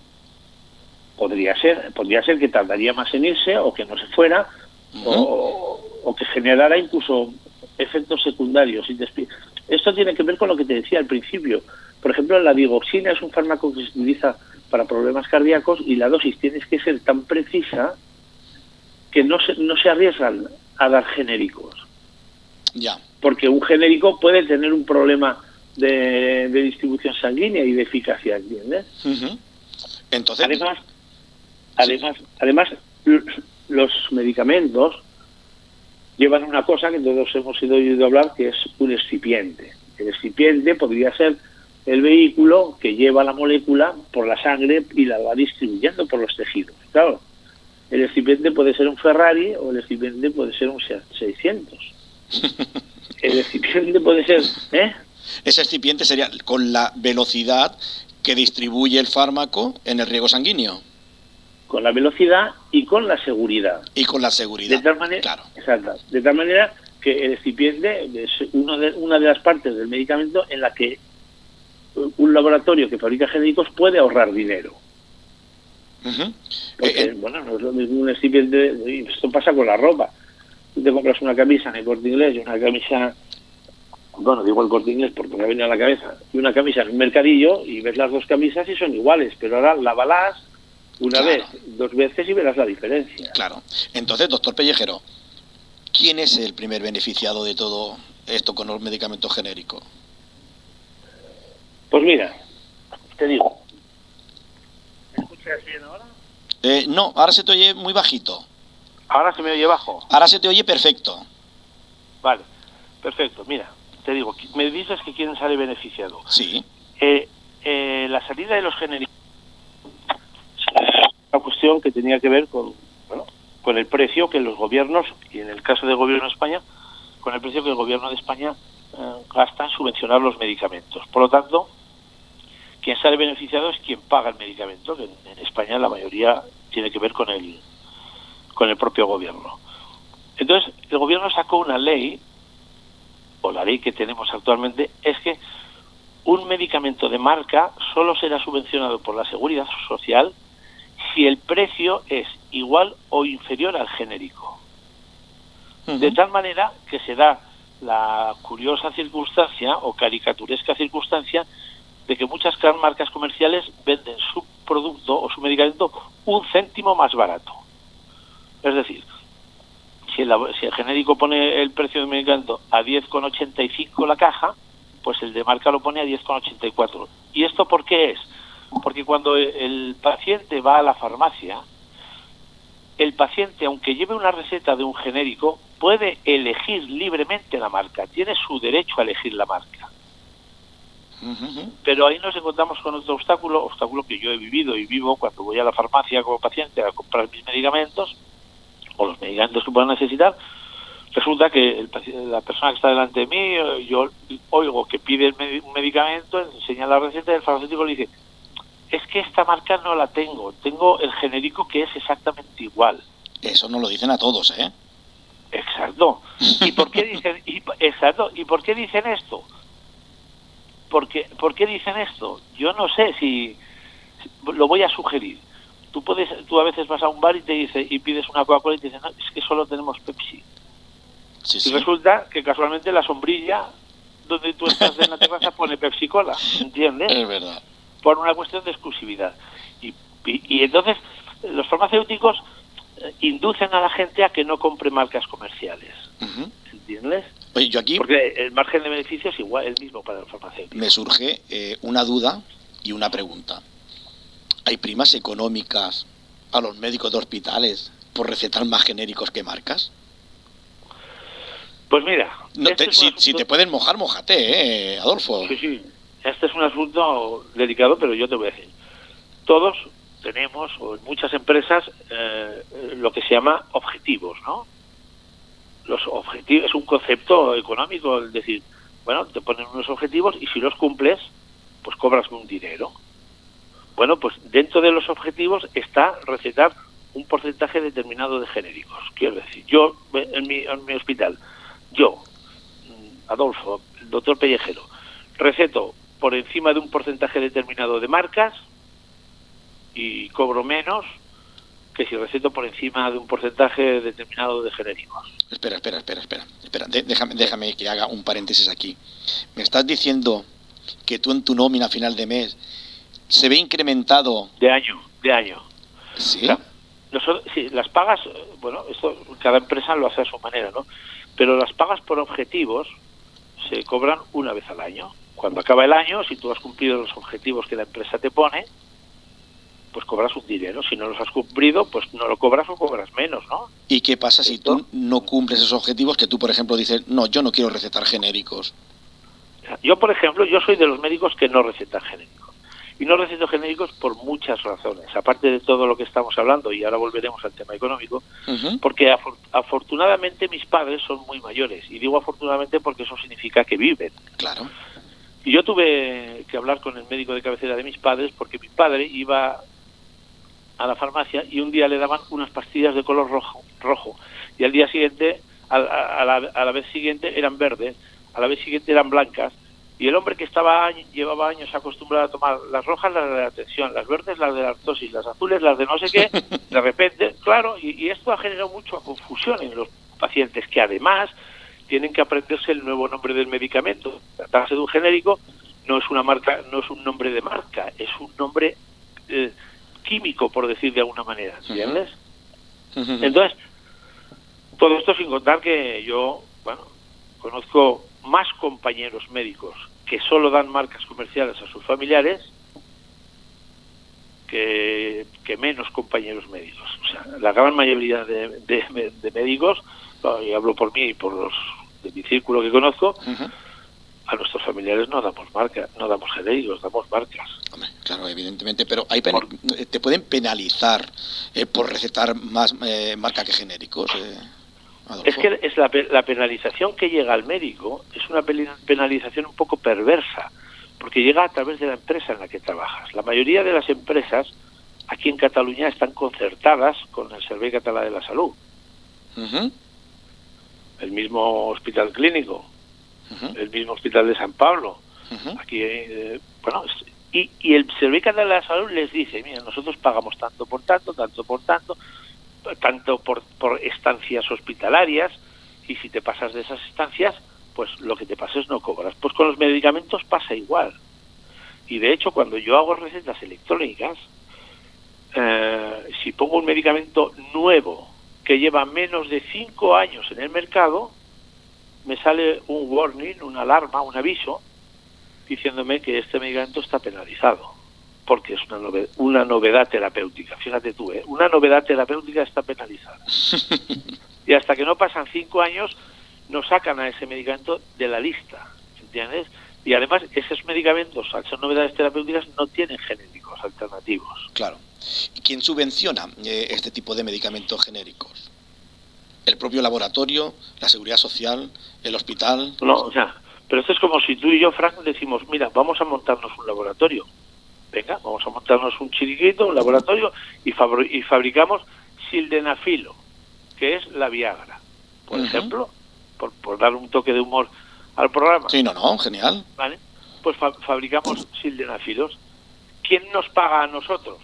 Podría ser que tardaría más en irse o que no se fuera, o que generara incluso efectos secundarios. Esto tiene que ver con lo que te decía al principio. Por ejemplo, la digoxina es un fármaco que se utiliza para problemas cardíacos y la dosis tiene que ser tan precisa que no se arriesgan a dar genéricos. Ya. Porque un genérico puede tener un problema de distribución sanguínea y de eficacia, ¿entiendes? Entonces, además, los medicamentos llevan una cosa que todos hemos oído hablar, que es un excipiente. El excipiente podría ser el vehículo que lleva la molécula por la sangre y la va distribuyendo por los tejidos. Claro, el excipiente puede ser un Ferrari o el excipiente puede ser un Seat 600. El excipiente puede ser... Ese excipiente sería con la velocidad que distribuye el fármaco en el riego sanguíneo. Con la velocidad y con la seguridad. De tal manera, claro. Exacto. De tal manera que el excipiente es una de las partes del medicamento en la que un laboratorio que fabrica genéricos puede ahorrar dinero. Porque, bueno, no es lo mismo un excipiente. Esto pasa con la ropa. Tú te compras una camisa en el Corte Inglés y una camisa, bueno, digo el Corte Inglés porque me ha venido a la cabeza, y una camisa en un mercadillo y ves las dos camisas y son iguales, pero ahora lávalas una vez, 2 veces y verás la diferencia. Claro. Entonces, doctor Pellejero, ¿quién es el primer beneficiado de todo esto con los medicamentos genéricos? Pues mira, te digo. ¿Me escuchas bien ahora? No, ahora se te oye muy bajito. ¿Ahora se me oye bajo? Ahora se te oye perfecto. Vale, perfecto. Mira, te digo, me dices que quién sale beneficiado. Sí. La salida de los genéricos es una cuestión que tenía que ver con el precio que los gobiernos, y en el caso del gobierno de España, con el precio que el gobierno de España gasta en subvencionar los medicamentos. Por lo tanto, quien sale beneficiado es quien paga el medicamento, que en España la mayoría tiene que ver con el propio gobierno. Entonces, el gobierno sacó una ley, o la ley que tenemos actualmente, es que un medicamento de marca solo será subvencionado por la Seguridad Social si el precio es igual o inferior al genérico. De tal manera que se da la curiosa circunstancia o caricaturesca circunstancia de que muchas gran marcas comerciales venden su producto o su medicamento 1 céntimo más barato. Es decir, si el genérico pone el precio del medicamento a 10,85 la caja, pues el de marca lo pone a 10,84. ¿Y esto por qué es? Porque cuando el paciente va a la farmacia, el paciente, aunque lleve una receta de un genérico, puede elegir libremente la marca, tiene su derecho a elegir la marca. Pero ahí nos encontramos con otro obstáculo que yo he vivido y vivo cuando voy a la farmacia como paciente a comprar mis medicamentos o los medicamentos que puedan necesitar. Resulta que la persona que está delante de mí, yo oigo que pide un medicamento, enseña la receta y el farmacéutico le dice: es que esta marca no la tengo el genérico que es exactamente igual. Eso nos lo dicen a todos, ¿eh? Exacto. ¿Y por qué dicen, ¿y por qué dicen esto? ¿Por qué dicen esto? Yo no sé si lo voy a sugerir. Tú a veces vas a un bar y pides una Coca-Cola y te dicen: no, es que solo tenemos Pepsi. Sí, Y sí. resulta que casualmente la sombrilla donde tú estás en la terraza pone Pepsi Cola, ¿entiendes? Es verdad. Por una cuestión de exclusividad. Y entonces los farmacéuticos inducen a la gente a que no compre marcas comerciales, Ujú. ¿entiendes? Oye, yo aquí Porque el margen de beneficio es igual, el mismo para el farmacéutico. me surge una duda y una pregunta. ¿Hay primas económicas a los médicos de hospitales por recetar más genéricos que marcas? Pues mira, No, este es un si asunto- te pueden mojar, mójate, Adolfo. Sí, sí. Este es un asunto delicado, pero yo te voy a decir. Todos tenemos, o en muchas empresas, lo que se llama objetivos, ¿no? Los objetivos es un concepto económico, es decir, bueno, te ponen unos objetivos y si los cumples, pues cobras un dinero. Bueno, pues dentro de los objetivos está recetar un porcentaje determinado de genéricos. Quiero decir, yo en mi hospital, yo, Adolfo, el doctor Pellejero, receto por encima de un porcentaje determinado de marcas y cobro menos que si receto por encima de un porcentaje determinado de genéricos. Espera. Déjame que haga un paréntesis aquí. ¿Me estás diciendo que tú en tu nómina a final de mes se ve incrementado? De año. ¿Sí? Sí, las pagas, bueno, esto cada empresa lo hace a su manera, ¿no? Pero las pagas por objetivos se cobran una vez al año. Cuando acaba el año, si tú has cumplido los objetivos que la empresa te pone, pues cobras un dinero. Si no los has cumplido, pues no lo cobras o cobras menos, ¿no? ¿Y qué pasa si tú no cumples esos objetivos que tú, por ejemplo, dices, no, yo no quiero recetar genéricos? Yo, por ejemplo, yo soy de los médicos que no recetan genéricos. Y no receto genéricos por muchas razones, aparte de todo lo que estamos hablando, y ahora volveremos al tema económico, porque afortunadamente mis padres son muy mayores, y digo afortunadamente porque eso significa que viven. Claro. Y yo tuve que hablar con el médico de cabecera de mis padres porque mi padre iba a la farmacia y un día le daban unas pastillas de color rojo y al día siguiente, a la vez siguiente eran verdes, a la vez siguiente eran blancas. Y el hombre que llevaba años acostumbrado a tomar las rojas, las de la tensión, las verdes, las de la artrosis, las azules, las de no sé qué, de repente, claro, y esto ha generado mucha confusión en los pacientes, que además tienen que aprenderse el nuevo nombre del medicamento. Tratarse de un genérico no es una marca, no es un nombre de marca, es un nombre químico, por decir de alguna manera, ¿entiendes? Entonces, todo esto sin contar que yo, bueno, conozco más compañeros médicos que solo dan marcas comerciales a sus familiares que menos compañeros médicos. O sea, la gran mayoría de médicos, y hablo por mí y por los de mi círculo que conozco, a nuestros familiares no damos marcas, no damos genéricos, damos marcas. Hombre, claro, evidentemente, pero te pueden penalizar por recetar más marca que genéricos. Adolfo. Es que es la penalización que llega al médico es una penalización un poco perversa, porque llega a través de la empresa en la que trabajas. La mayoría de las empresas aquí en Cataluña están concertadas con el Servei Català de la Salud. El mismo Hospital Clínico, el mismo Hospital de San Pablo. Aquí, bueno, y el Servei Català de la Salud les dice, mira, nosotros pagamos tanto por estancias hospitalarias, y si te pasas de esas estancias, pues lo que te pases no cobras. Pues con los medicamentos pasa igual. Y de hecho, cuando yo hago recetas electrónicas, si pongo un medicamento nuevo que lleva menos de 5 años en el mercado, me sale un warning, una alarma, un aviso, diciéndome que este medicamento está penalizado, porque es una novedad terapéutica. Fíjate tú, una novedad terapéutica está penalizada. Y hasta que no pasan 5 años, no sacan a ese medicamento de la lista, ¿entiendes? Y además, esos medicamentos, al ser novedades terapéuticas, no tienen genéricos alternativos. Claro. ¿Y quién subvenciona este tipo de medicamentos genéricos? ¿El propio laboratorio, la seguridad social, el hospital? No, o sea, pero esto es como si tú y yo, Frank, decimos, mira, vamos a montarnos un laboratorio. Venga, vamos a montarnos un chiringuito, un laboratorio, y fabricamos sildenafilo, que es la Viagra, por ejemplo, por dar un toque de humor al programa. Sí, no, genial. ¿Vale? Pues fabricamos sildenafilos. ¿Quién nos paga a nosotros?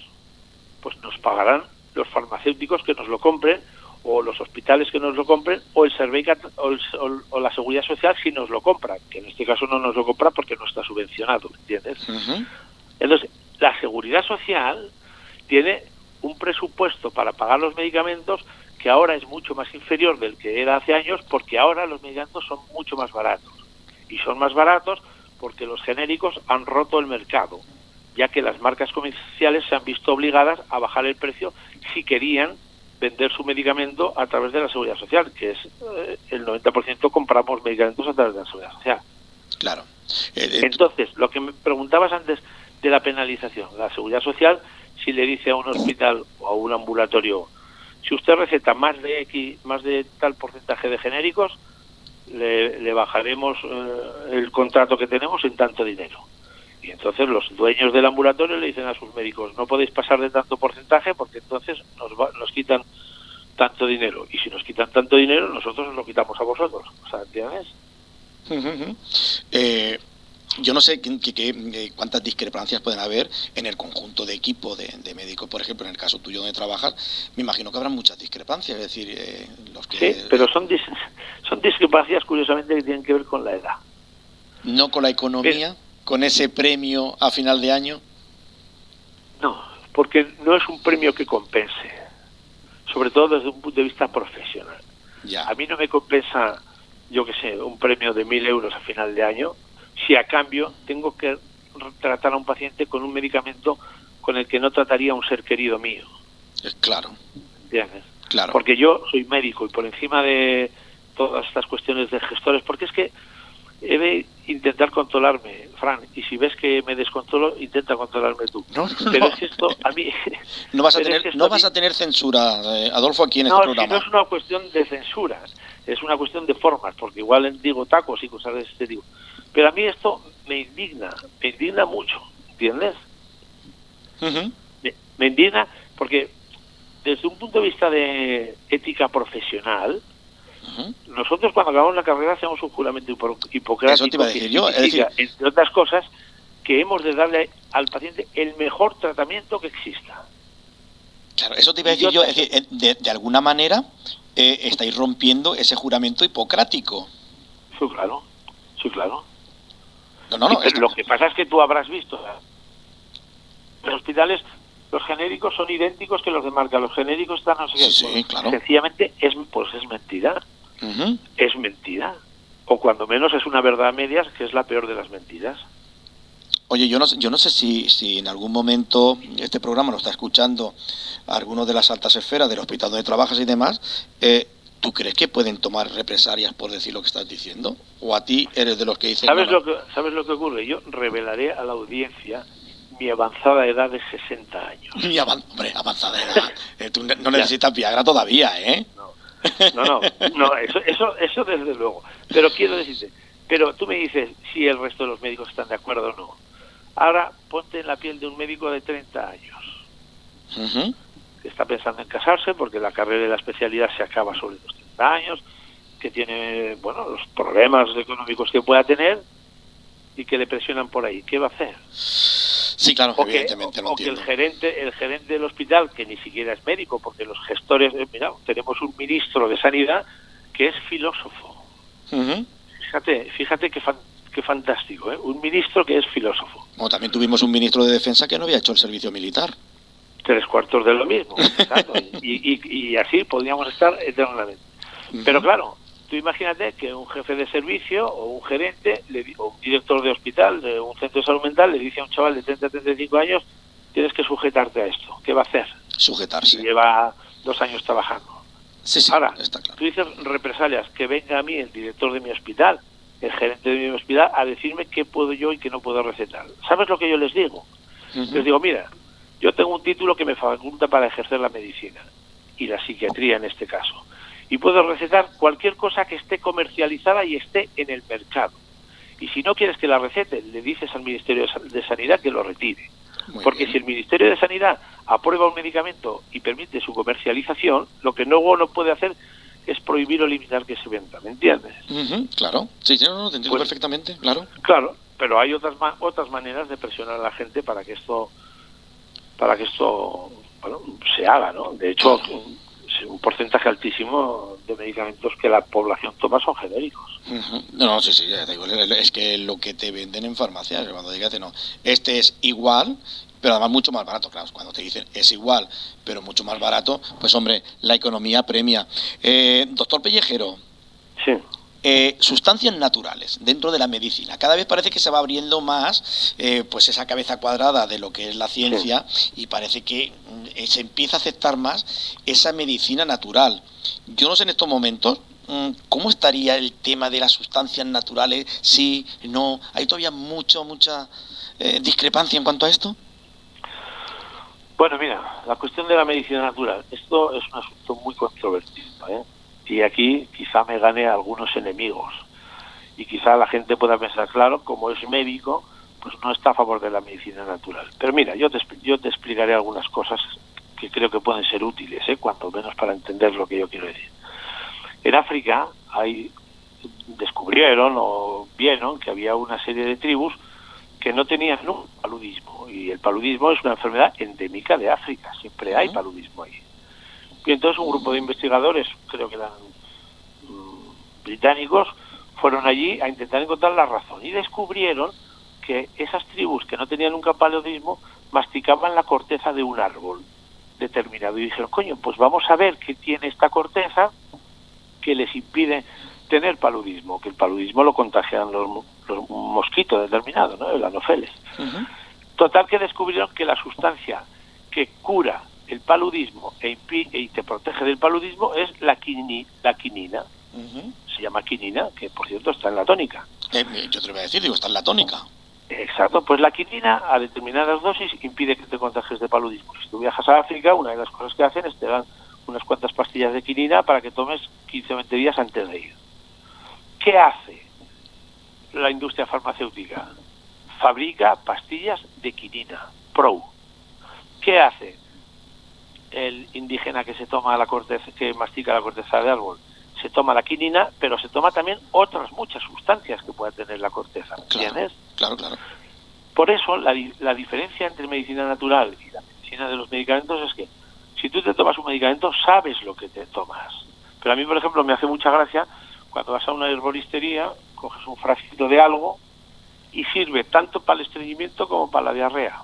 Pues nos pagarán los farmacéuticos que nos lo compren, o los hospitales que nos lo compren, o el Servei o la Seguridad Social si nos lo compran, que en este caso no nos lo compra porque no está subvencionado, ¿me entiendes? Entonces, la Seguridad Social tiene un presupuesto para pagar los medicamentos que ahora es mucho más inferior del que era hace años, porque ahora los medicamentos son mucho más baratos. Y son más baratos porque los genéricos han roto el mercado, ya que las marcas comerciales se han visto obligadas a bajar el precio si querían vender su medicamento a través de la Seguridad Social, que es el 90% compramos medicamentos a través de la Seguridad Social. Claro. Entonces, lo que me preguntabas antes de la penalización, la Seguridad Social, si le dice a un hospital o a un ambulatorio, si usted receta más de tal porcentaje de genéricos, le bajaremos el contrato que tenemos en tanto dinero. Y entonces los dueños del ambulatorio le dicen a sus médicos, no podéis pasar de tanto porcentaje porque entonces nos quitan tanto dinero. Y si nos quitan tanto dinero, nosotros os lo quitamos a vosotros. O sea, ¿entiendes? Yo no sé cuántas discrepancias pueden haber en el conjunto de equipo de médicos, por ejemplo, en el caso tuyo donde trabajas, me imagino que habrá muchas discrepancias, es decir, los que... Sí, pero son discrepancias curiosamente que tienen que ver con la edad. ¿No con la economía? ¿Con ese premio a final de año? No, porque no es un premio que compense, sobre todo desde un punto de vista profesional. Ya. A mí no me compensa, yo qué sé, un premio de 1.000 euros a final de año, si a cambio tengo que tratar a un paciente con un medicamento con el que no trataría a un ser querido mío. Claro. ¿Entiendes? Claro. Porque yo soy médico y por encima de todas estas cuestiones de gestores, porque es que he de intentar controlarme, Fran, y si ves que me descontrolo, intenta controlarme tú. Pero es que esto a mí... No vas a tener censura, Adolfo, aquí en este programa. No es una cuestión de censuras, es una cuestión de formas, porque igual digo tacos y cosas de este tipo. Pero a mí esto me indigna mucho, ¿entiendes? Me indigna porque desde un punto de vista de ética profesional, nosotros cuando acabamos la carrera hacemos un juramento hipocrático. Eso te iba a decir yo, es decir, entre otras cosas, que hemos de darle al paciente el mejor tratamiento que exista. Claro, eso te iba a decir yo, es decir, de alguna manera estáis rompiendo ese juramento hipocrático. Sí, claro. No, lo que pasa es que tú habrás visto en los hospitales los genéricos son idénticos que los de marca, los genéricos están no sé qué. Sí, claro. Sencillamente es mentira. Es mentira. O cuando menos es una verdad a medias, que es la peor de las mentiras. Oye, yo no sé si en algún momento este programa lo está escuchando algunos de las altas esferas del hospital donde trabajas y demás. ¿Tú crees que pueden tomar represalias por decir lo que estás diciendo? ¿O a ti eres de los que dicen... ¿Sabes lo que ocurre? Yo revelaré a la audiencia mi avanzada edad de 60 años. Hombre, avanzada edad. Tú no necesitas Viagra todavía, ¿eh? No, eso desde luego. Pero quiero decirte, pero tú me dices si el resto de los médicos están de acuerdo o no. Ahora ponte en la piel de un médico de 30 años. Que está pensando en casarse porque la carrera de la especialidad se acaba sobre los 30 años, que tiene, los problemas económicos que pueda tener y que le presionan por ahí. ¿Qué va a hacer? Sí, claro, evidentemente lo entiendo. O que el gerente del hospital, que ni siquiera es médico, porque los gestores, tenemos un ministro de Sanidad que es filósofo. Fíjate qué fantástico, ¿eh? Un ministro que es filósofo. Bueno, también tuvimos un ministro de Defensa que no había hecho el servicio militar. 3/4 de lo mismo, exacto. y así podríamos estar eternamente. Pero claro, tú imagínate que un jefe de servicio o un gerente o un director de hospital, de un centro de salud mental, le dice a un chaval de 30 a 35 años, tienes que sujetarte a esto. ¿Qué va a hacer? Sujetarse. Si lleva 2 años trabajando. Sí, ahora, está claro. Tú dices represalias, que venga a mí el director de mi hospital, el gerente de mi hospital, a decirme qué puedo yo y qué no puedo recetar. ¿Sabes lo que yo les digo? Les digo, mira, yo tengo un título que me faculta para ejercer la medicina y la psiquiatría en este caso. Y puedo recetar cualquier cosa que esté comercializada y esté en el mercado. Y si no quieres que la recete, le dices al Ministerio de Sanidad que lo retire. Porque si el Ministerio de Sanidad aprueba un medicamento y permite su comercialización, lo que luego no puede hacer es prohibir o limitar que se venda. ¿Me entiendes? Claro. Sí, no, te entiendo perfectamente, claro. Claro, pero hay otras maneras de presionar a la gente para que esto se haga, ¿no? De hecho, un porcentaje altísimo de medicamentos que la población toma son genéricos. No, sí, ya te digo, es que lo que te venden en farmacias, cuando digas no, este es igual, pero además mucho más barato, claro, cuando te dicen es igual, pero mucho más barato, pues hombre, la economía premia. Doctor Pellejero. Sí. Sustancias naturales dentro de la medicina. Cada vez parece que se va abriendo más pues esa cabeza cuadrada de lo que es la ciencia, y parece que se empieza a aceptar más esa medicina natural. Yo no sé en estos momentos cómo estaría el tema de las sustancias naturales, sí, no, hay todavía mucha discrepancia en cuanto a esto. Bueno, mira, la cuestión de la medicina natural, esto es un asunto muy controvertido, y aquí quizá me gane a algunos enemigos, y quizá la gente pueda pensar, claro, como es médico, pues no está a favor de la medicina natural. Pero mira, yo te explicaré algunas cosas que creo que pueden ser útiles, cuanto menos para entender lo que yo quiero decir. En África descubrieron o vieron que había una serie de tribus que no tenían paludismo, y el paludismo es una enfermedad endémica de África, siempre hay paludismo ahí. Y entonces un grupo de investigadores, creo que eran británicos, fueron allí a intentar encontrar la razón, y descubrieron que esas tribus que no tenían nunca paludismo masticaban la corteza de un árbol determinado, y dijeron, coño, pues vamos a ver qué tiene esta corteza que les impide tener paludismo, que el paludismo lo contagian los mosquitos determinados, ¿no? El anófeles. Total, que descubrieron que la sustancia que cura el paludismo y te protege del paludismo es la quinina. Se llama quinina, que por cierto está en la tónica. Yo te lo voy a decir, está en la tónica. Exacto, pues la quinina a determinadas dosis impide que te contagies de paludismo. Si tú viajas a África, una de las cosas que hacen es te dan unas cuantas pastillas de quinina para que tomes 15 o 20 días antes de ir. ¿Qué hace la industria farmacéutica? Fabrica pastillas de quinina, Pro. ¿Qué hace el indígena que se toma la corteza, que mastica la corteza de árbol? Se toma la quinina, pero se toma también otras muchas sustancias que pueda tener la corteza. ¿Entiendes? Claro. Por eso la diferencia entre medicina natural y la medicina de los medicamentos es que si tú te tomas un medicamento, sabes lo que te tomas. Pero a mí, por ejemplo, me hace mucha gracia cuando vas a una herboristería, coges un frasquito de algo y sirve tanto para el estreñimiento como para la diarrea.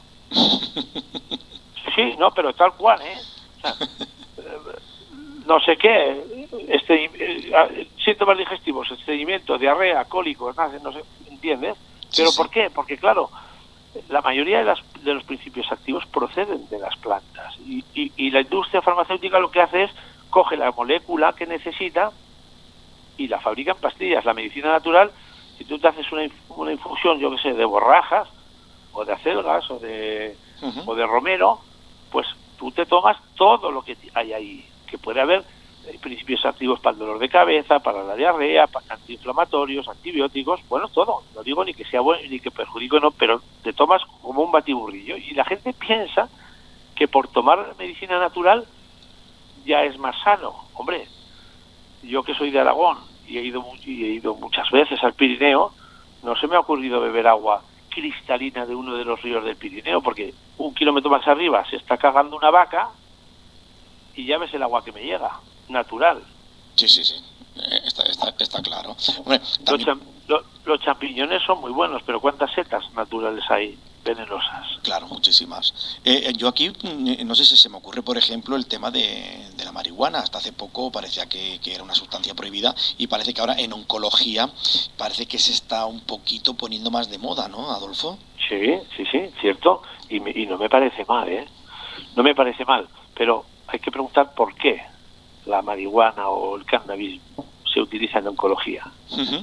Sí, no, pero tal cual, O sea, no sé qué, síntomas digestivos, estreñimiento, diarrea, cólicos, no sé, ¿entiendes? ¿Pero por qué? Porque, claro, la mayoría de los principios activos proceden de las plantas, y la industria farmacéutica lo que hace es coge la molécula que necesita y la fabrica en pastillas. La medicina natural, si tú te haces una infusión, yo que sé, de borrajas o de acelgas o de romero, pues tú te tomas todo lo que hay ahí, que puede haber principios activos para el dolor de cabeza, para la diarrea, para antiinflamatorios, antibióticos, bueno, todo. No digo ni que sea bueno ni que perjudique, no, pero te tomas como un batiburrillo. Y la gente piensa que por tomar medicina natural ya es más sano. Hombre, yo que soy de Aragón y he ido muchas veces al Pirineo, no se me ha ocurrido beber agua cristalina de uno de los ríos del Pirineo, porque 1 kilómetro más arriba se está cagando una vaca y ya ves el agua que me llega, natural. Sí. Está claro. Hombre, también... los champiñones son muy buenos, pero ¿cuántas setas naturales hay venenosas? Claro, muchísimas. Yo aquí, no sé si se me ocurre, por ejemplo, el tema de la marihuana. Hasta hace poco parecía que era una sustancia prohibida, y parece que ahora en oncología parece que se está un poquito poniendo más de moda, ¿no, Adolfo? Sí, cierto. Y no me parece mal, No me parece mal, pero hay que preguntar por qué la marihuana o el cannabis se utiliza en oncología.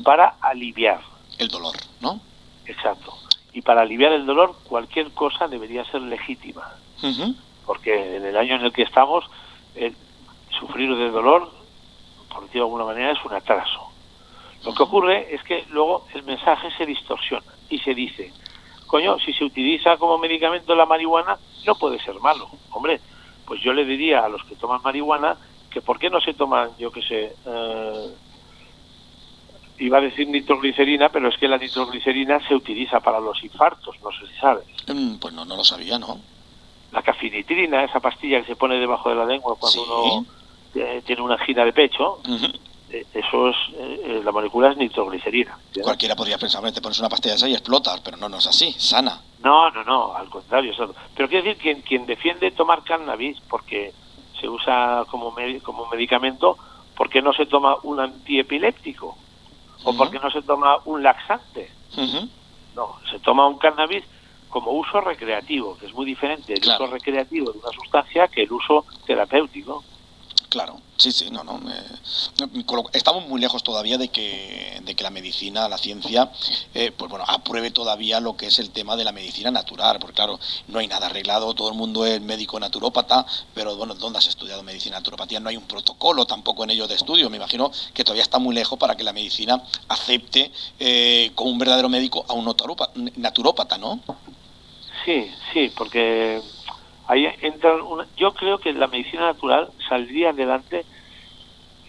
Para aliviar el dolor, ¿no? Exacto. Y para aliviar el dolor, cualquier cosa debería ser legítima. Porque en el año en el que estamos, sufrir de dolor, por decirlo de alguna manera, es un atraso. Lo que ocurre es que luego el mensaje se distorsiona y se dice, coño, si se utiliza como medicamento la marihuana, no puede ser malo. Hombre, pues yo le diría a los que toman marihuana que por qué no se toman, yo qué sé, iba a decir nitroglicerina, pero es que la nitroglicerina se utiliza para los infartos, no sé si sabes. Pues no lo sabía, ¿no? La cafinitrina, esa pastilla que se pone debajo de la lengua cuando uno tiene una angina de pecho, eso es, la molécula es nitroglicerina. ¿Entiendes? Cualquiera podría pensar, te pones una pastilla de esa y explotas, pero no es así, sana. No, al contrario. Pero quiero decir, quien defiende tomar cannabis porque se usa como medicamento, ¿por qué no se toma un antiepiléptico? ¿O por qué no se toma un laxante? No, se toma un cannabis como uso recreativo, que es muy diferente el uso recreativo de una sustancia que el uso terapéutico. Claro, sí, estamos muy lejos todavía de que la medicina, la ciencia, apruebe todavía lo que es el tema de la medicina natural, porque claro, no hay nada arreglado, todo el mundo es médico naturópata, pero bueno, ¿dónde has estudiado medicina naturopatía? No hay un protocolo tampoco en ello de estudio, me imagino que todavía está muy lejos para que la medicina acepte como un verdadero médico a un naturópata, ¿no? Sí, porque ahí entra yo creo que la medicina natural saldría adelante,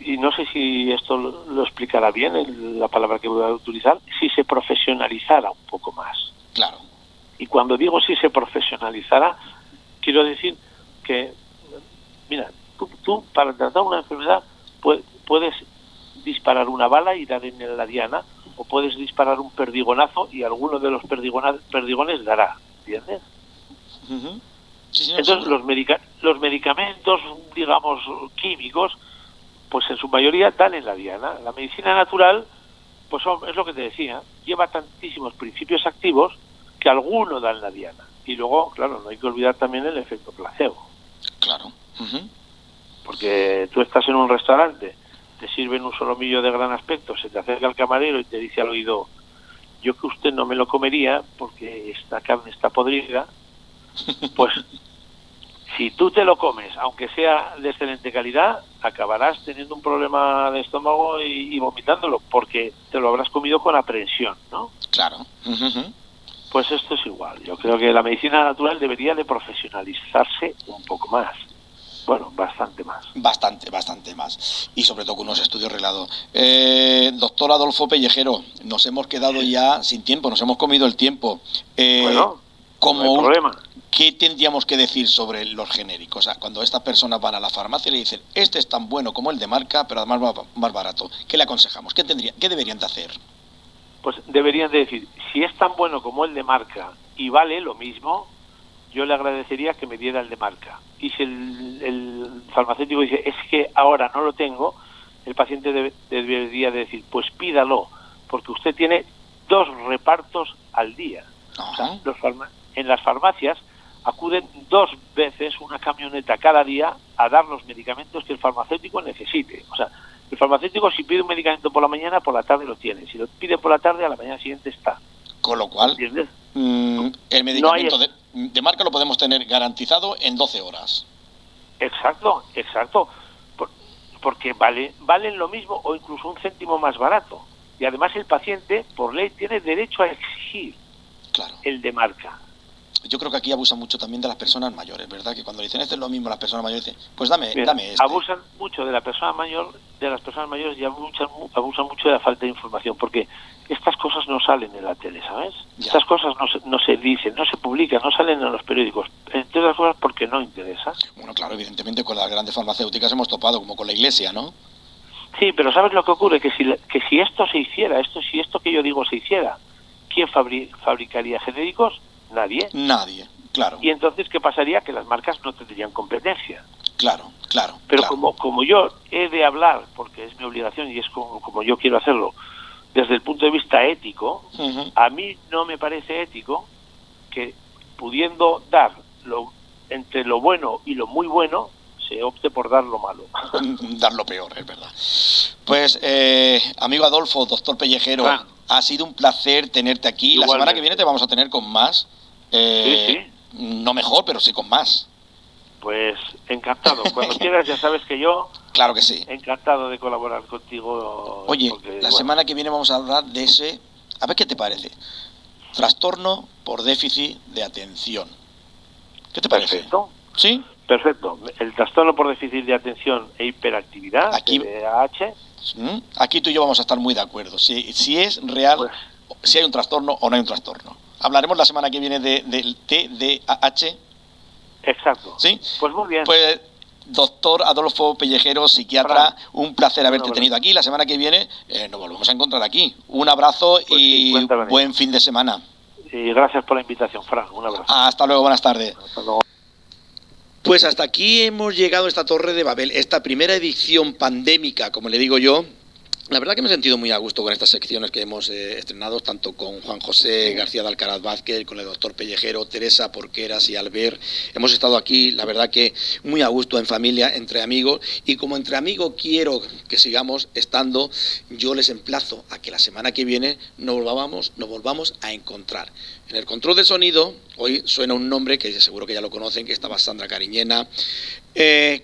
y no sé si esto lo explicará bien la palabra que voy a utilizar, si se profesionalizara un poco más. Claro. Y cuando digo si se profesionalizara, quiero decir que, mira, tú para tratar una enfermedad puedes disparar una bala y dar en la diana, o puedes disparar un perdigonazo y alguno de los perdigones dará, ¿entiendes? Sí, entonces los medicamentos, digamos, químicos, pues en su mayoría dan en la diana. La medicina natural, pues es lo que te decía, lleva tantísimos principios activos que alguno da en la diana. Y luego, claro, no hay que olvidar también el efecto placebo. Claro. Porque tú estás en un restaurante, te sirven un solomillo de gran aspecto, se te acerca el camarero y te dice al oído: yo que usted no me lo comería porque esta carne está podrida. Pues si tú te lo comes, aunque sea de excelente calidad, acabarás teniendo un problema de estómago y vomitándolo, porque te lo habrás comido con aprensión, ¿no? Claro. Pues esto es igual. Yo creo que la medicina natural debería de profesionalizarse un poco más. Bueno, bastante más. Bastante más. Y sobre todo con unos estudios reglados. Doctor Adolfo Pellejero, nos hemos quedado ya sin tiempo, nos hemos comido el tiempo. No hay problema. ¿Qué tendríamos que decir sobre los genéricos? O sea, cuando estas personas van a la farmacia y le dicen, este es tan bueno como el de marca, pero además más barato, ¿qué le aconsejamos? ¿Qué deberían de hacer? Pues deberían de decir, si es tan bueno como el de marca y vale lo mismo, yo le agradecería que me diera el de marca. Y si el farmacéutico dice, es que ahora no lo tengo, el paciente debería de decir, pues pídalo, porque usted tiene 2 repartos al día. O sea, en las farmacias acuden 2 veces una camioneta cada día a dar los medicamentos que el farmacéutico necesite. O sea, el farmacéutico, si pide un medicamento por la mañana, por la tarde lo tiene. Si lo pide por la tarde, a la mañana siguiente está. Con lo cual, ¿entiendes? El medicamento de marca lo podemos tener garantizado en 12 horas. Exacto. Porque valen lo mismo o incluso un céntimo más barato. Y además el paciente, por ley, tiene derecho a exigir el de marca. Yo creo que aquí abusan mucho también de las personas mayores, ¿verdad? Que cuando dicen esto es lo mismo, las personas mayores dicen, pues dame este. Abusan mucho de la persona mayor, de las personas mayores, y abusan mucho de la falta de información, porque estas cosas no salen en la tele, ¿sabes? Ya. Estas cosas no se dicen, no se publican, no salen en los periódicos, entre otras cosas porque no interesa. Bueno, claro, evidentemente con las grandes farmacéuticas hemos topado, como con la Iglesia, ¿no? Sí, pero ¿sabes lo que ocurre? Que si esto se hiciera, si esto que yo digo se hiciera, ¿quién fabricaría genéricos? Nadie, claro. Y entonces, ¿qué pasaría? Que las marcas no tendrían competencia. Claro. Pero como yo he de hablar, porque es mi obligación y es como yo quiero hacerlo, desde el punto de vista ético, a mí no me parece ético que, pudiendo dar entre lo bueno y lo muy bueno, se opte por dar lo malo. Dar lo peor, es verdad. Pues, amigo Adolfo, doctor Pellejero, ha sido un placer tenerte aquí. Igualmente. La semana que viene te vamos a tener con más. Sí. No mejor, pero sí con más. Pues encantado. Cuando quieras, ya sabes que yo... Claro que sí. Encantado de colaborar contigo. Oye, semana que viene vamos a hablar de ese... A ver qué te parece. Trastorno por déficit de atención. ¿Qué te parece? Perfecto. ¿Sí? Perfecto. El trastorno por déficit de atención e hiperactividad, TDAH. Aquí tú y yo vamos a estar muy de acuerdo. Si es real, si hay un trastorno o no hay un trastorno. Hablaremos la semana que viene del TDAH. Exacto. ¿Sí? Pues muy bien. Pues Doctor Adolfo Pellejero, psiquiatra, un placer haberte tenido aquí. La semana que viene nos volvemos a encontrar aquí. Un abrazo y buen fin de semana. Y gracias por la invitación, Fran. Un abrazo. Hasta luego, buenas tardes. Hasta luego. Pues hasta aquí hemos llegado a esta Torre de Babel, esta primera edición pandémica, como le digo yo. La verdad que me he sentido muy a gusto con estas secciones que hemos estrenado, tanto con Juan José García de Alcaraz Vázquez, con el doctor Pellejero, Teresa Porqueras y Albert. Hemos estado aquí, la verdad que muy a gusto, en familia, entre amigos. Y como entre amigos quiero que sigamos estando, yo les emplazo a que la semana que viene nos volvamos a encontrar. En el control de sonido, hoy suena un nombre que seguro que ya lo conocen, que estaba Sandra Cariñena,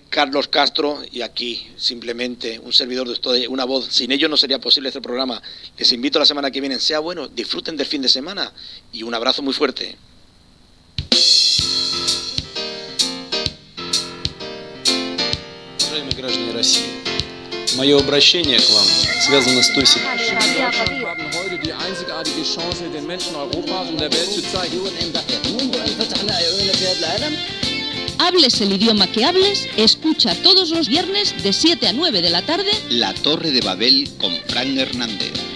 Carlos Castro, y aquí simplemente un servidor de ustedes, una voz. Sin ellos no sería posible este programa. Les invito a la semana que viene, sea bueno, disfruten del fin de semana y un abrazo muy fuerte. Уважаемые граждане России, мое обращение к вам связано с той ситуацией. Wir haben heute die einzigartige Chance, den Menschen Europas und der Welt zu zeigen. Hables el idioma que hables, escucha todos los viernes de 7 a 9 de la tarde La Torre de Babel con Fran Hernández.